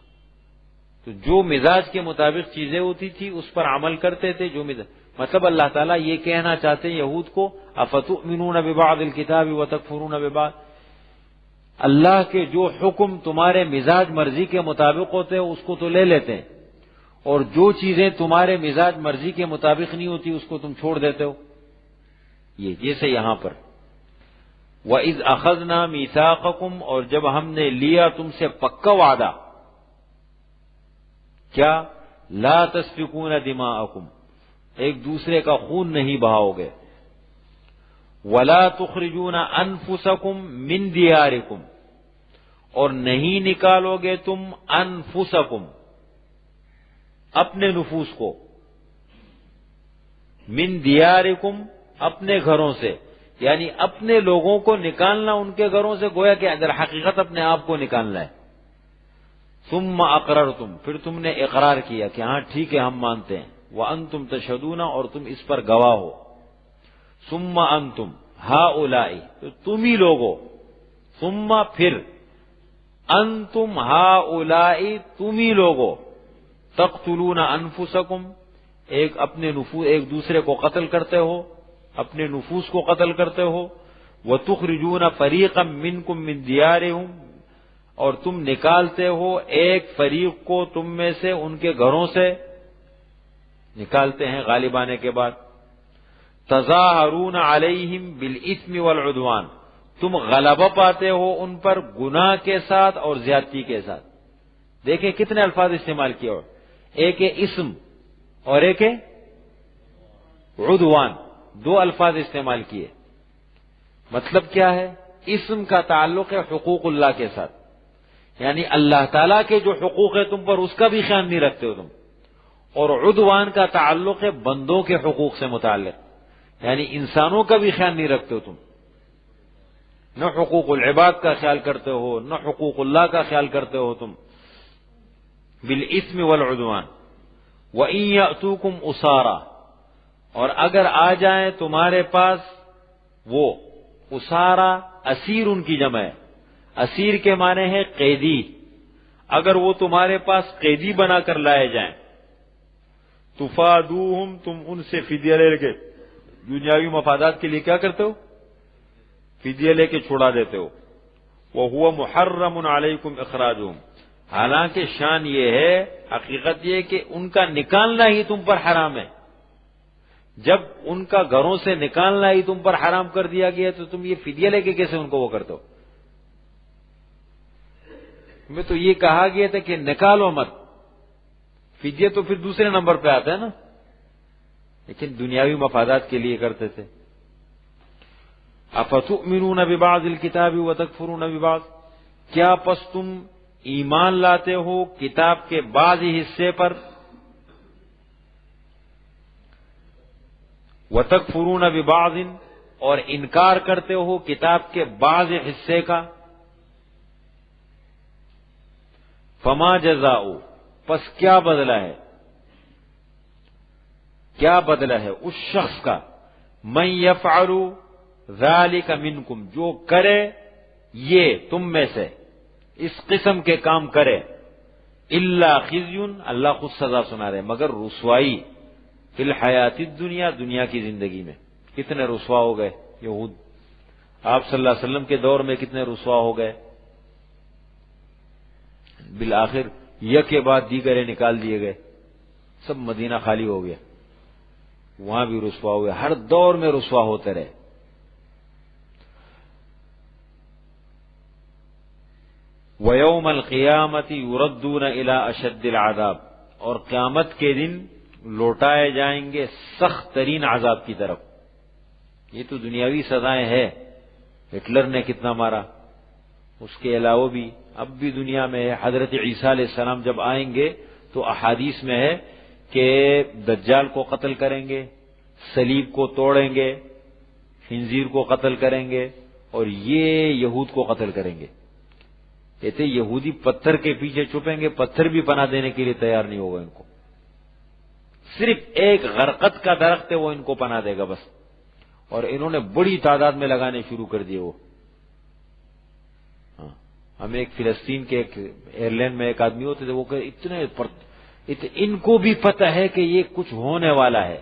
تو جو مزاج کے مطابق چیزیں ہوتی تھی اس پر عمل کرتے تھے، جو مطلب اللہ تعالیٰ یہ کہنا چاہتے ہیں یہود کو، افتؤمنون ببعض الکتاب وتکفرون ببعض، اللہ کے جو حکم تمہارے مزاج مرضی کے مطابق ہوتے ہیں اس کو تو لے لیتے ہیں، اور جو چیزیں تمہارے مزاج مرضی کے مطابق نہیں ہوتی اس کو تم چھوڑ دیتے ہو۔ یہ جیسے یہاں پر وَإِذْ أَخَذْنَا مِيثَاقَكُمْ، اور جب ہم نے لیا تم سے پکا وعدہ، کیا؟ لا تسفکون دماءکم، ایک دوسرے کا خون نہیں بہاؤ گے، ولا تخرجون انفسکم من دیارکم، اور نہیں نکالو گے تم انفسکم، اپنے نفوس کو، من دیارکم، اپنے گھروں سے، یعنی اپنے لوگوں کو نکالنا ان کے گھروں سے، گویا کہ در حقیقت اپنے آپ کو نکالنا ہے۔ ثم اقررتم، پھر تم نے اقرار کیا کہ ہاں ٹھیک ہے ہم مانتے ہیں، وانتم تشہدون، اور تم اس پر گواہ ہو، ثم انتم ہؤلاء، تو تم ہی لوگوں، ثم پھر، انتم ہؤلاء، تم ہی لوگوں، تقتلون انفسکم، ایک دوسرے کو قتل کرتے ہو، اپنے نفوس کو قتل کرتے ہو، وتخرجون فریقا منکم من دیارہم، اور تم نکالتے ہو ایک فریق کو تم میں سے ان کے گھروں سے نکالتے ہیں غالب آنے کے بعد، تظاہرون علیہم بالاثم والعدوان، تم غلبہ پاتے ہو ان پر گناہ کے ساتھ اور زیادتی کے ساتھ۔ دیکھیں کتنے الفاظ استعمال کیے، اور ایک ہے اسم اور ایک ہے عدوان، دو الفاظ استعمال کیے۔ مطلب کیا ہے؟ اسم کا تعلق ہے حقوق اللہ کے ساتھ، یعنی اللہ تعالیٰ کے جو حقوق ہے تم پر اس کا بھی خیال نہیں رکھتے ہو تم، اور عدوان کا تعلق ہے بندوں کے حقوق سے متعلق، یعنی انسانوں کا بھی خیال نہیں رکھتے ہو تم، نہ حقوق العباد کا خیال کرتے ہو نہ حقوق اللہ کا خیال کرتے ہو تم، بالاسم والعدوان۔ وَإِن يَأْتُوكُمْ أُسَارَىٰ، اور اگر آ جائیں تمہارے پاس وہ اسارا، اسیر ان کی جمع ہے، اسیر کے معنی ہے قیدی، اگر وہ تمہارے پاس قیدی بنا کر لائے جائیں، تفادوہم، تم ان سے فدیہ لے کے دنیاوی مفادات کے لیے کیا کرتے ہو؟ فدیہ لے کے چھڑا دیتے ہو۔ وَهُوَ مُحَرَّمٌ عَلَيْكُمْ إِخْرَاجُهُمْ، حالانکہ شان یہ ہے، حقیقت یہ کہ ان کا نکالنا ہی تم پر حرام ہے، جب ان کا گھروں سے نکالنا ہی تم پر حرام کر دیا گیا تو تم یہ فدیہ لے کے کیسے ان کو وہ کرتے ہو؟ میں تو یہ کہا گیا تھا کہ نکالو مت، فدیہ تو پھر دوسرے نمبر پہ آتا ہے نا، لیکن دنیاوی مفادات کے لیے کرتے تھے۔ افتؤمنون ببعض الکتاب وتکفرون ببعض، کیا پس تم ایمان لاتے ہو کتاب کے بعض حصے پر، وتکفرون ببعض، اور انکار کرتے ہو کتاب کے بعض حصے کا، فما جزاء، پس کیا بدلہ ہے، کیا بدلہ ہے اس شخص کا، من یفعل ذالک منکم، جو کرے یہ تم میں سے اس قسم کے کام کرے، الا خزی، اللہ خود سزا سنا رہے، مگر رسوائی، فی الحیات الدنیا، دنیا کی زندگی میں۔ کتنے رسوا ہو گئے یہود، آپ صلی اللہ علیہ وسلم کے دور میں کتنے رسوا ہو گئے، بالآخر یک کے بعد دیگرے نکال دیے گئے، سب مدینہ خالی ہو گیا، وہاں بھی رسوا ہوئے، ہر دور میں رسوا ہوتے رہے۔ وَيَوْمَ الْقِيَامَةِ يُرَدُّونَ إِلَىٰ أَشَدِّ الْعَذَابِ، اور قیامت کے دن لوٹائے جائیں گے سخت ترین عذاب کی طرف۔ یہ تو دنیاوی سزائیں ہیں، ہٹلر نے کتنا مارا، اس کے علاوہ بھی اب بھی دنیا میں ہے۔ حضرت عیسیٰ علیہ السلام جب آئیں گے تو احادیث میں ہے کہ دجال کو قتل کریں گے، صلیب کو توڑیں گے، خنزیر کو قتل کریں گے، اور یہ یہود کو قتل کریں گے۔ کہتے یہودی پتھر کے پیچھے چھپیں گے، پتھر بھی پناہ دینے کے لیے تیار نہیں ہوگا ان کو، صرف ایک غرقت کا درخت ہے وہ ان کو پناہ دے گا بس. اور انہوں نے بڑی تعداد میں لگانے شروع کر دیے وہ. ہمیں ایک فلسطین کے ایک ایئر لائن میں ایک آدمی ہوتے تھے، وہ کہ ان کو بھی پتہ ہے کہ یہ کچھ ہونے والا ہے،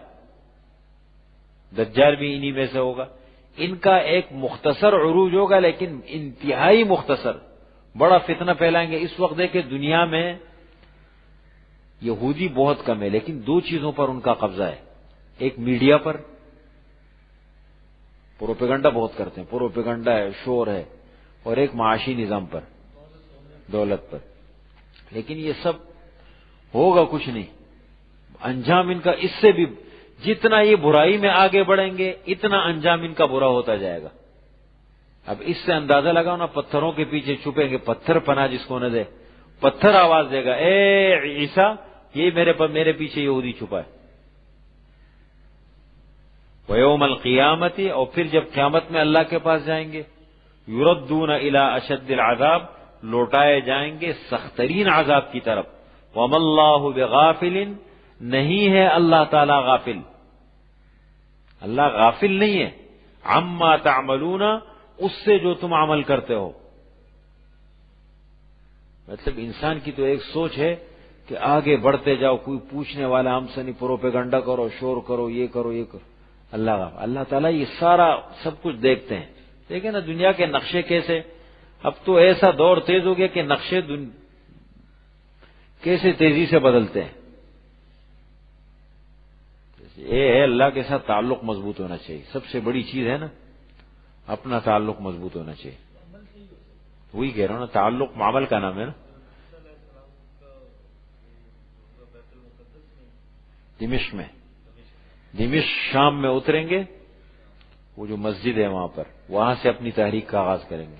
دجال بھی انہی میں سے ہوگا. ان کا ایک مختصر عروج ہوگا لیکن انتہائی مختصر، بڑا فتنہ پھیلائیں گے. اس وقت دیکھیں دنیا میں یہودی بہت کم ہے لیکن دو چیزوں پر ان کا قبضہ ہے، ایک میڈیا پر، پروپیگنڈا بہت کرتے ہیں، پروپیگنڈا ہے، شور ہے، اور ایک معاشی نظام پر، دولت پر. لیکن یہ سب ہوگا کچھ نہیں، انجام ان کا اس سے بھی، جتنا یہ برائی میں آگے بڑھیں گے اتنا انجام ان کا برا ہوتا جائے گا. اب اس سے اندازہ لگاؤ نا، پتھروں کے پیچھے چھپیں گے، پتھر پناہ جس کو نہ دے، پتھر آواز دے گا، اے عیسیٰ یہ میرے پیچھے یہودی چھپا ہے. وَيَوْمَ الْقِيَامَةِ، اور پھر جب قیامت میں اللہ کے پاس جائیں گے، يُرَدُّونَ إِلَىٰ أَشَدِّ الْعَذَابِ، لوٹائے جائیں گے سخترین عذاب کی طرف. وَمَا اللَّهُ بِغَافِلٍ، نہیں ہے اللہ تعالی غافل، اللہ غافل نہیں ہے، عَمَّا تَعْمَلُونَ، اس سے جو تم عمل کرتے ہو. مطلب انسان کی تو ایک سوچ ہے کہ آگے بڑھتے جاؤ، کوئی پوچھنے والا ہم سے نہیں، پروپیگنڈا کرو، شور کرو، یہ کرو یہ کرو. اللہ تعالیٰ یہ سارا سب کچھ دیکھتے ہیں. دیکھیں نا دنیا کے نقشے کیسے، اب تو ایسا دور تیز ہو گیا کہ نقشے کیسے تیزی سے بدلتے ہیں. یہ ہے اللہ کے ساتھ تعلق مضبوط ہونا چاہیے، سب سے بڑی چیز ہے نا، اپنا تعلق مضبوط ہونا چاہیے. وہی کہہ رہا ہوں نا، تعلق معامل کا نام ہے نا. دمشق شام میں اتریں گے، وہ جو مسجد ہے وہاں پر، وہاں سے اپنی تحریک کا آغاز کریں گے.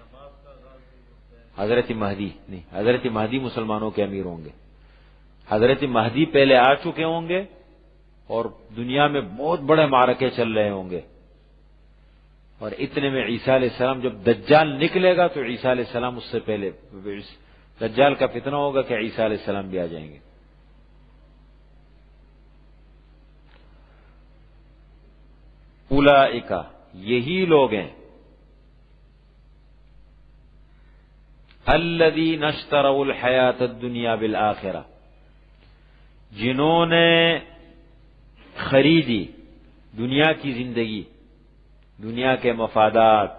حضرت مہدی مسلمانوں کے امیر ہوں گے. حضرت مہدی پہلے آ چکے ہوں گے اور دنیا میں بہت بڑے معرکے چل رہے ہوں گے، اور اتنے میں عیسیٰ علیہ السلام جب دجال نکلے گا تو عیسیٰ علیہ السلام اس سے پہلے، دجال کا فتنہ ہوگا کہ عیسیٰ علیہ السلام بھی آ جائیں گے. اولئک، یہی لوگ ہیں، الذین اشتروا الحیات الدنیا بالآخرہ، جنہوں نے خریدی دنیا کی زندگی، دنیا کے مفادات،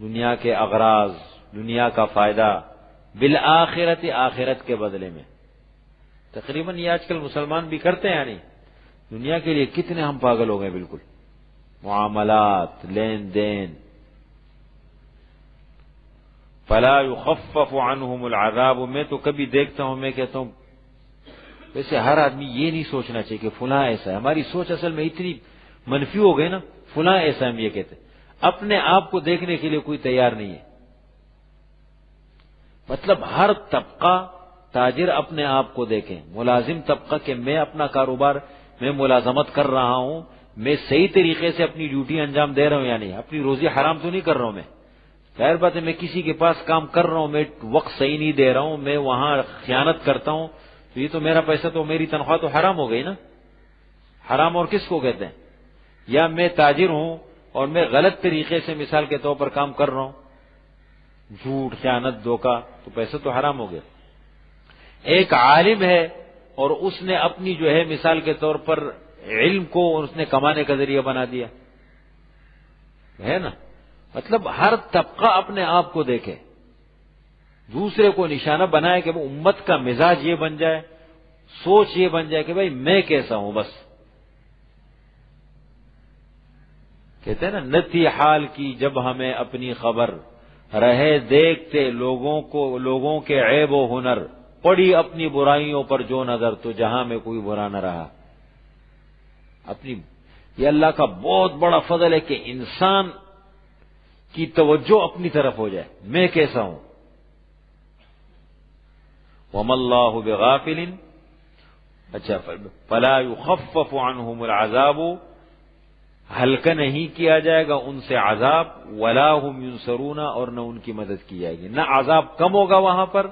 دنیا کے اغراض، دنیا کا فائدہ، بالآخرت، آخرت کے بدلے میں. تقریباً یہ آج کل مسلمان بھی کرتے ہیں، یعنی دنیا کے لیے کتنے ہم پاگل ہو گئے، بالکل معاملات، لین دین. فلا يخفف عنهم العذاب، میں تو کبھی دیکھتا ہوں، میں کہتا ہوں ویسے ہر آدمی یہ نہیں سوچنا چاہیے کہ فلاں ایسا ہے. ہماری سوچ اصل میں اتنی منفی ہو گئی نا، فلاں ایسا ہم یہ کہتے ہیں، اپنے آپ کو دیکھنے کے لیے کوئی تیار نہیں ہے. مطلب ہر طبقہ تاجر اپنے آپ کو دیکھیں، ملازم طبقہ کہ میں اپنا کاروبار، میں ملازمت کر رہا ہوں، میں صحیح طریقے سے اپنی ڈیوٹی انجام دے رہا ہوں یا نہیں، اپنی روزی حرام تو نہیں کر رہا ہوں. میں ظاہر بات ہے میں کسی کے پاس کام کر رہا ہوں، میں وقت صحیح نہیں دے رہا ہوں، میں وہاں خیانت کرتا ہوں، تو یہ تو میرا پیسہ، تو میری تنخواہ تو حرام ہو گئی نا. حرام اور کس کو کہتے ہیں؟ یا میں تاجر ہوں اور میں غلط طریقے سے مثال کے طور پر کام کر رہا ہوں، جھوٹ، خیانت، دھوکہ، تو پیسہ تو حرام ہو گیا. ایک عالم ہے اور اس نے اپنی جو ہے مثال کے طور پر علم کو اس نے کمانے کا ذریعہ بنا دیا ہے نا. مطلب ہر طبقہ اپنے آپ کو دیکھے، دوسرے کو نشانہ بنائے کہ وہ امت کا مزاج یہ بن جائے، سوچ یہ بن جائے کہ بھائی میں کیسا ہوں. بس کہتے ہیں نا، نہ تھی حال کی جب ہمیں اپنی خبر، رہے دیکھتے لوگوں کے عیب و ہنر، پڑی اپنی برائیوں پر جو نظر، تو جہاں میں کوئی برا نہ رہا. یہ اللہ کا بہت بڑا فضل ہے کہ انسان کی توجہ اپنی طرف ہو جائے، میں کیسا ہوں. وَمَا اللَّهُ بِغَافِلٍ، اچھا، فَلَا يُخَفَّفُ عَنْهُمُ الْعَذَابُ، ہلکا نہیں کیا جائے گا ان سے عذاب، ولا هم ينصرون، اور نہ ان کی مدد کی جائے گی، نہ عذاب کم ہوگا وہاں پر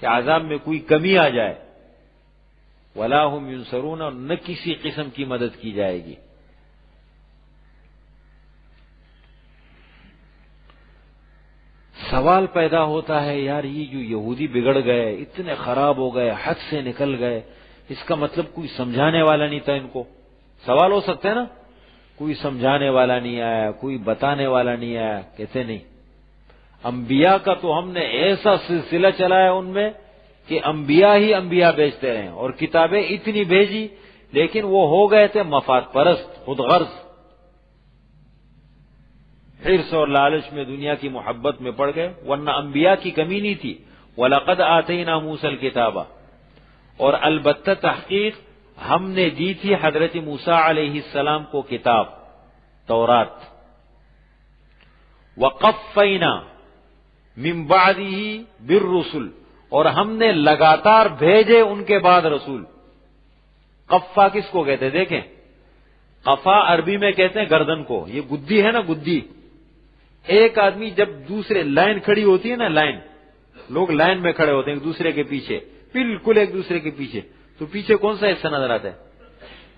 کہ عذاب میں کوئی کمی آ جائے، ولا هم ينصرون، اور نہ کسی قسم کی مدد کی جائے گی۔ سوال پیدا ہوتا ہے یار یہ جو یہودی بگڑ گئے، اتنے خراب ہو گئے، حد سے نکل گئے، اس کا مطلب کوئی سمجھانے والا نہیں تھا ان کو؟ سوال ہو سکتے ہیں نا، کوئی سمجھانے والا نہیں آیا، کوئی بتانے والا نہیں آیا؟ کہتے نہیں، انبیاء کا تو ہم نے ایسا سلسلہ چلایا ان میں کہ انبیاء ہی انبیاء بیچتے رہے، اور کتابیں اتنی بھیجی، لیکن وہ ہو گئے تھے مفاد پرست، خود غرض، حرص اور لالچ میں، دنیا کی محبت میں پڑ گئے، ورنہ انبیاء کی کمی نہیں تھی۔ وَلَقَدْ آتَيْنَا مُوسَى الْكِتَابَ، اور البتہ تحقیق ہم نے دی تھی حضرت موسیٰ علیہ السلام کو کتاب تورات۔ وَقَفَّيْنَا مِن بَعْدِهِ بِالرُّسُلِ، اور ہم نے لگاتار بھیجے ان کے بعد رسول۔ قفا کس کو کہتے ہیں؟ دیکھیں، قفا عربی میں کہتے ہیں گردن کو، یہ گدی ہے نا، گدی۔ ایک آدمی جب دوسرے لائن کھڑی ہوتی ہے نا، لائن، لوگ لائن میں کھڑے ہوتے ہیں ایک دوسرے کے پیچھے، بالکل ایک دوسرے کے پیچھے، تو پیچھے کون سا حصہ نظر آتا ہے؟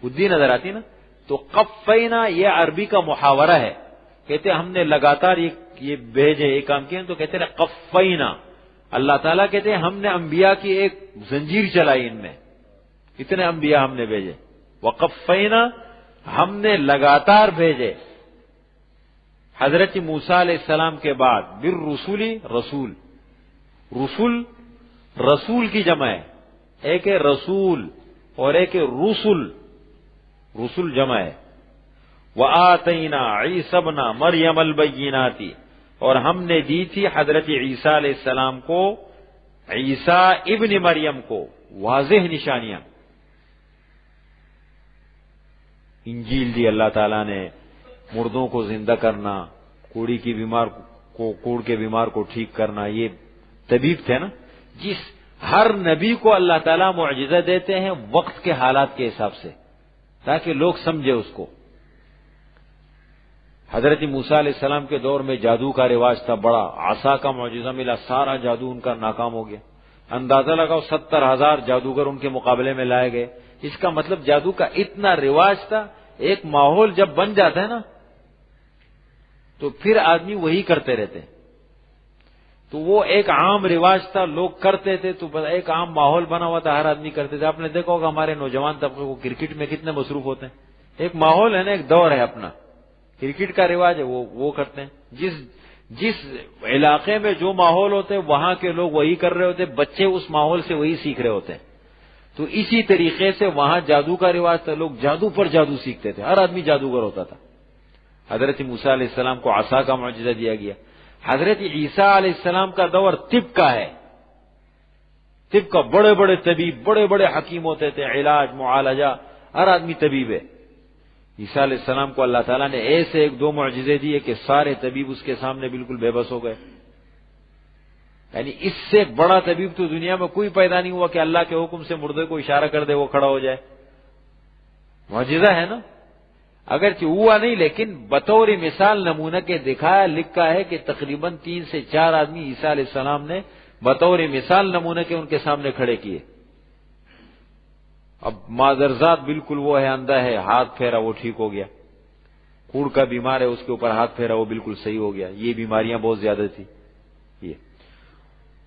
گدی نظر آتی ہے نا۔ تو قفینا یہ عربی کا محاورہ ہے، کہتے ہیں ہم نے لگاتار یہ بھیجے، یہ کام کیا، تو کہتے ہیں قفینا۔ اللہ تعالیٰ کہتے ہیں ہم نے انبیاء کی ایک زنجیر چلائی، ان میں اتنے انبیاء ہم نے بھیجے۔ وقفینا، ہم نے لگاتار بھیجے حضرت موسیٰ علیہ السلام کے بعد، بالرسول، رسول، رسول رسول کی جمع ہے، ایک ہے رسول اور ایک ہے رسل، رسل جمع ہے۔ وآتینا عیسی ابن مریم البینات، اور ہم نے دی تھی حضرت عیسیٰ علیہ السلام کو، عیسیٰ ابن مریم کو، واضح نشانیاں۔ انجیل دی اللہ تعالیٰ نے، مردوں کو زندہ کرنا، کوڑ کے بیمار کو ٹھیک کرنا، یہ طبیب تھے نا۔ جس ہر نبی کو اللہ تعالیٰ معجزہ دیتے ہیں وقت کے حالات کے حساب سے، تاکہ لوگ سمجھے اس کو۔ حضرت موسیٰ علیہ السلام کے دور میں جادو کا رواج تھا بڑا، عصا کا معجزہ ملا، سارا جادو ان کا ناکام ہو گیا۔ اندازہ لگاؤ 70,000 جادوگر ان کے مقابلے میں لائے گئے۔ اس کا مطلب جادو کا اتنا رواج تھا، ایک ماحول جب بن جاتا ہے نا تو پھر آدمی وہی کرتے رہتے ہیں۔ تو وہ ایک عام رواج تھا، لوگ کرتے تھے، تو ایک عام ماحول بنا ہوا تھا، ہر آدمی کرتے تھے۔ آپ نے دیکھا ہوگا ہمارے نوجوان طبقے کو کرکٹ میں کتنے مصروف ہوتے ہیں، ایک ماحول ہے نا، ایک دور ہے اپنا، کرکٹ کا رواج ہے، وہ کرتے ہیں۔ جس علاقے میں جو ماحول ہوتے ہیں وہاں کے لوگ وہی کر رہے ہوتے ہیں، بچے اس ماحول سے وہی سیکھ رہے ہوتے ہیں۔ تو اسی طریقے سے وہاں جادو کا رواج تھا، لوگ جادو پر جادو سیکھتے تھے، ہر آدمی جادوگر ہوتا تھا۔ حضرت موسیٰ علیہ السلام کو عصا کا معجزہ دیا گیا۔ حضرت عیسیٰ علیہ السلام کا دور طب کا ہے، طب کا، بڑے بڑے طبیب، بڑے بڑے حکیم ہوتے تھے، علاج، معالجہ، ہر آدمی طبیب ہے۔ عیسیٰ علیہ السلام کو اللہ تعالیٰ نے ایسے ایک دو معجزے دیے کہ سارے طبیب اس کے سامنے بالکل بے بس ہو گئے۔ یعنی اس سے بڑا طبیب تو دنیا میں کوئی پیدا نہیں ہوا کہ اللہ کے حکم سے مردے کو اشارہ کر دے وہ کھڑا ہو جائے۔ معجزہ ہے نا، اگرچہ ہوا نہیں لیکن بطور مثال نمونہ کے دکھایا، لکھا ہے کہ تقریباً 3 سے 4 آدمی عیسیٰ علیہ السلام نے بطور مثال نمونہ کے ان کے سامنے کھڑے کیے۔ اب معذرزاد بالکل وہ ہے، اندھا ہے، ہاتھ پھیرا وہ ٹھیک ہو گیا، کوڑ کا بیمار ہے اس کے اوپر ہاتھ پھیرا وہ بالکل صحیح ہو گیا۔ یہ بیماریاں بہت زیادہ تھی۔ یہ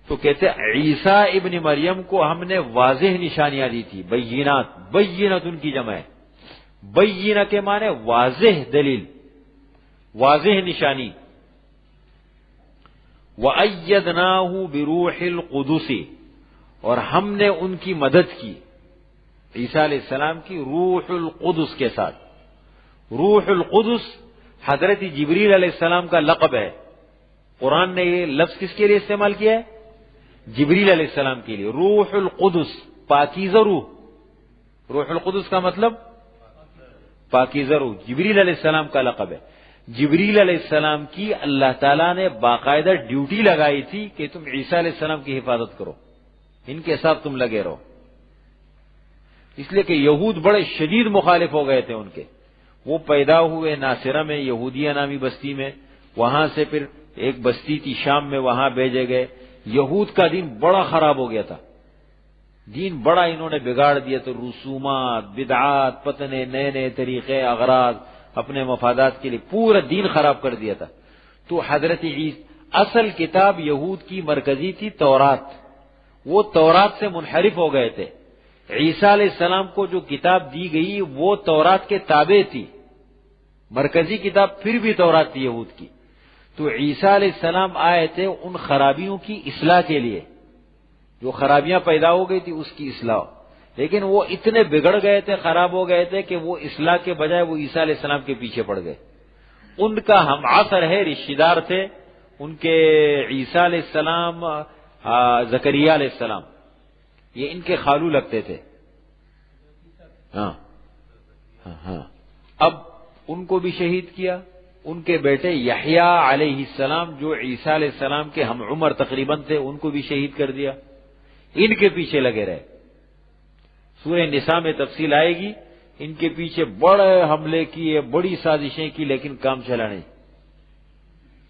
تو کہتے عیسیٰ ابن مریم کو ہم نے واضح نشانیاں دی تھی، بینات، بینت ان کی جمع ہے، بینہ کے معنی واضح دلیل، واضح نشانی۔ وَأَيَّدْنَاهُ بِرُوحِ الْقُدُسِ، اور ہم نے ان کی مدد کی، عیسیٰ علیہ السلام کی روح القدس کے ساتھ۔ روح القدس حضرت جبریل علیہ السلام کا لقب ہے۔ قرآن نے یہ لفظ کس کے لیے استعمال کیا ہے؟ جبریل علیہ السلام کے لیے۔ روح القدس، پاکیزہ روح، روح القدس کا مطلب پاکیزہ روح، جبریل علیہ السلام کا لقب ہے۔ جبریل علیہ السلام کی اللہ تعالیٰ نے باقاعدہ ڈیوٹی لگائی تھی کہ تم عیسیٰ علیہ السلام کی حفاظت کرو، ان کے ساتھ تم لگے رہو، اس لیے کہ یہود بڑے شدید مخالف ہو گئے تھے ان کے، وہ پیدا ہوئے ناصرہ میں، یہودیہ نامی بستی میں، وہاں سے پھر ایک بستی تھی شام میں، وہاں بھیجے گئے۔ یہود کا دین بڑا خراب ہو گیا تھا، دین بڑا انہوں نے بگاڑ دیا، تو رسومات، بدعات، پتنے نئے نئے طریقے، اغراض اپنے مفادات کے لیے پورا دین خراب کر دیا تھا۔ تو حضرت عیسیٰ، اصل کتاب یہود کی مرکزی تھی تورات، وہ تورات سے منحرف ہو گئے تھے۔ عیسیٰ علیہ السلام کو جو کتاب دی گئی وہ تورات کے تابع تھی، مرکزی کتاب پھر بھی تورات تھی یہود کی۔ تو عیسیٰ علیہ السلام آئے تھے ان خرابیوں کی اصلاح کے لیے، جو خرابیاں پیدا ہو گئی تھی اس کی اصلاح، لیکن وہ اتنے بگڑ گئے تھے، خراب ہو گئے تھے کہ وہ اصلاح کے بجائے وہ عیسیٰ علیہ السلام کے پیچھے پڑ گئے۔ ان کا ہم عصر ہے، رشتہ دار تھے ان کے عیسیٰ علیہ السلام، زکریا علیہ السلام، یہ ان کے خالو لگتے تھے۔ ہاں اب ان کو بھی شہید کیا، ان کے بیٹے یحییٰ علیہ السلام جو عیسیٰ علیہ السلام کے ہم عمر تقریباً تھے، ان کو بھی شہید کر دیا، ان کے پیچھے لگے رہے۔ سورہ نساء میں تفصیل آئے گی، ان کے پیچھے بڑے حملے کیے، بڑی سازشیں کی، لیکن کام چلا نہیں،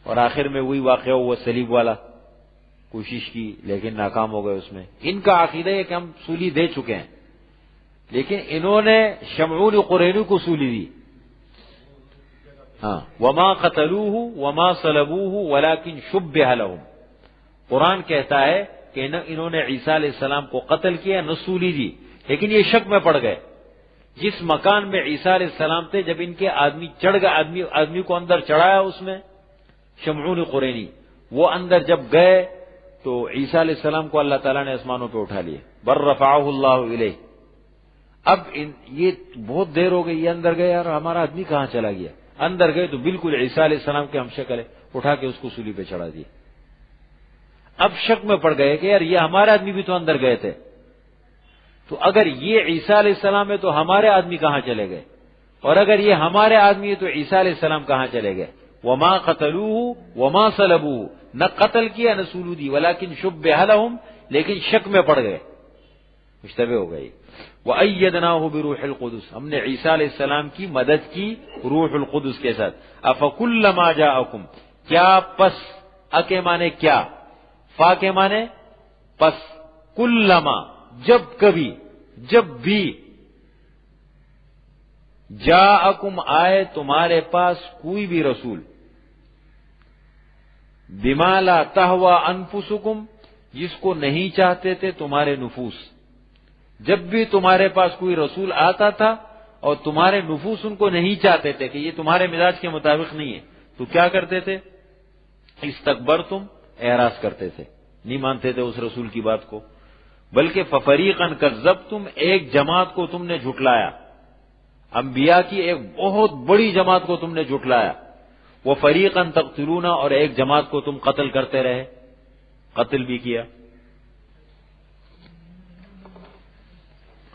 اور آخر میں وہی واقعہ ہوا صلیب والا، کوشش کی لیکن ناکام ہو گئے۔ اس میں ان کا عقیدہ ہے کہ ہم سولی دے چکے ہیں، لیکن انہوں نے شمعون قرینی کو سولی دی۔ ہاں، وما قتلوہ وما صلبوہ ولکن شبہ لہم، قرآن کہتا ہے کہ نہ انہوں نے عیسیٰ علیہ السلام کو قتل کیا نہ سولی دی، لیکن یہ شک میں پڑ گئے۔ جس مکان میں عیسیٰ علیہ السلام تھے، جب ان کے آدمی چڑھ گئے، آدمی کو اندر چڑھایا اس میں شمعون قرینی، وہ اندر جب گئے تو عیسیٰ علیہ السلام کو اللہ تعالیٰ نے آسمانوں پہ اٹھا لیا، بر رفعہ اللہ الیہ۔ اب یہ بہت دیر ہو گئی، یہ اندر گئے، یار ہمارا آدمی کہاں چلا گیا؟ اندر گئے تو بالکل عیسیٰ علیہ السلام کے ہم شکل ہے، اٹھا کے اس کو سولی پہ چڑھا دیا۔ اب شک میں پڑ گئے کہ یار یہ ہمارے آدمی بھی تو اندر گئے تھے، تو اگر یہ عیسیٰ علیہ السلام ہے تو ہمارے آدمی کہاں چلے گئے، اور اگر یہ ہمارے آدمی ہے تو عیسیٰ علیہ السلام کہاں چلے گئے؟ وما قتلوہ وما صلبوہ، نہ قتل کیا نہ سولو دی، ولکن شبہ لہم، لیکن شک میں پڑ گئے، مشتبہ ہو گئی۔ وَأَيَّدْنَاهُ بِرُوحِ الْقُدُسِ، ہم نے عیسیٰ علیہ السلام کی مدد کی روح القدس کے ساتھ۔ أَفَكُلَّمَا جَاءَكُمْ، کیا پس، کے معنی کیا، فا کے معنی پس، کلما جب کبھی، جب بھی، جاءکم آئے تمہارے پاس کوئی بھی رسول، بما لا تہوی انفسکم، جس کو نہیں چاہتے تھے تمہارے نفوس، جب بھی تمہارے پاس کوئی رسول آتا تھا اور تمہارے نفوس ان کو نہیں چاہتے تھے کہ یہ تمہارے مزاج کے مطابق نہیں ہے، تو کیا کرتے تھے؟ استکبرتم، اعراض کرتے تھے، نہیں مانتے تھے اس رسول کی بات کو، بلکہ ففریقا کذبتم، ایک جماعت کو تم نے جھٹلایا، انبیاء کی ایک بہت بڑی جماعت کو تم نے جھٹلایا، وفریقا تقتلون، اور ایک جماعت کو تم قتل کرتے رہے، قتل بھی کیا۔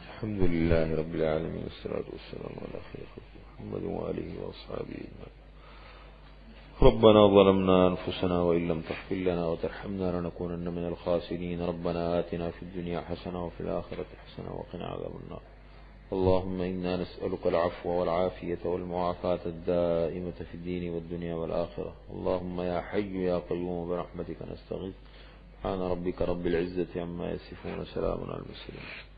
الحمد لله رب العالمين، والصلاة والسلام على خير خلق محمد وآله وأصحابه أجمعين۔ ربنا ظلمنا أنفسنا وإن لم تغفر لنا وترحمنا لنكونن من الخاسرين، ربنا آتنا في الدنيا حسنة وفي الآخرة حسنة وقنا عذاب النار، اللهم إنا نسألك العفو والعافية والمعافاة الدائمة في الدين والدنيا والآخرة، اللهم يا حي يا قيوم برحمتك نستغيث، سبحان ربك رب العزة عما يصفون، سلام على المرسلين۔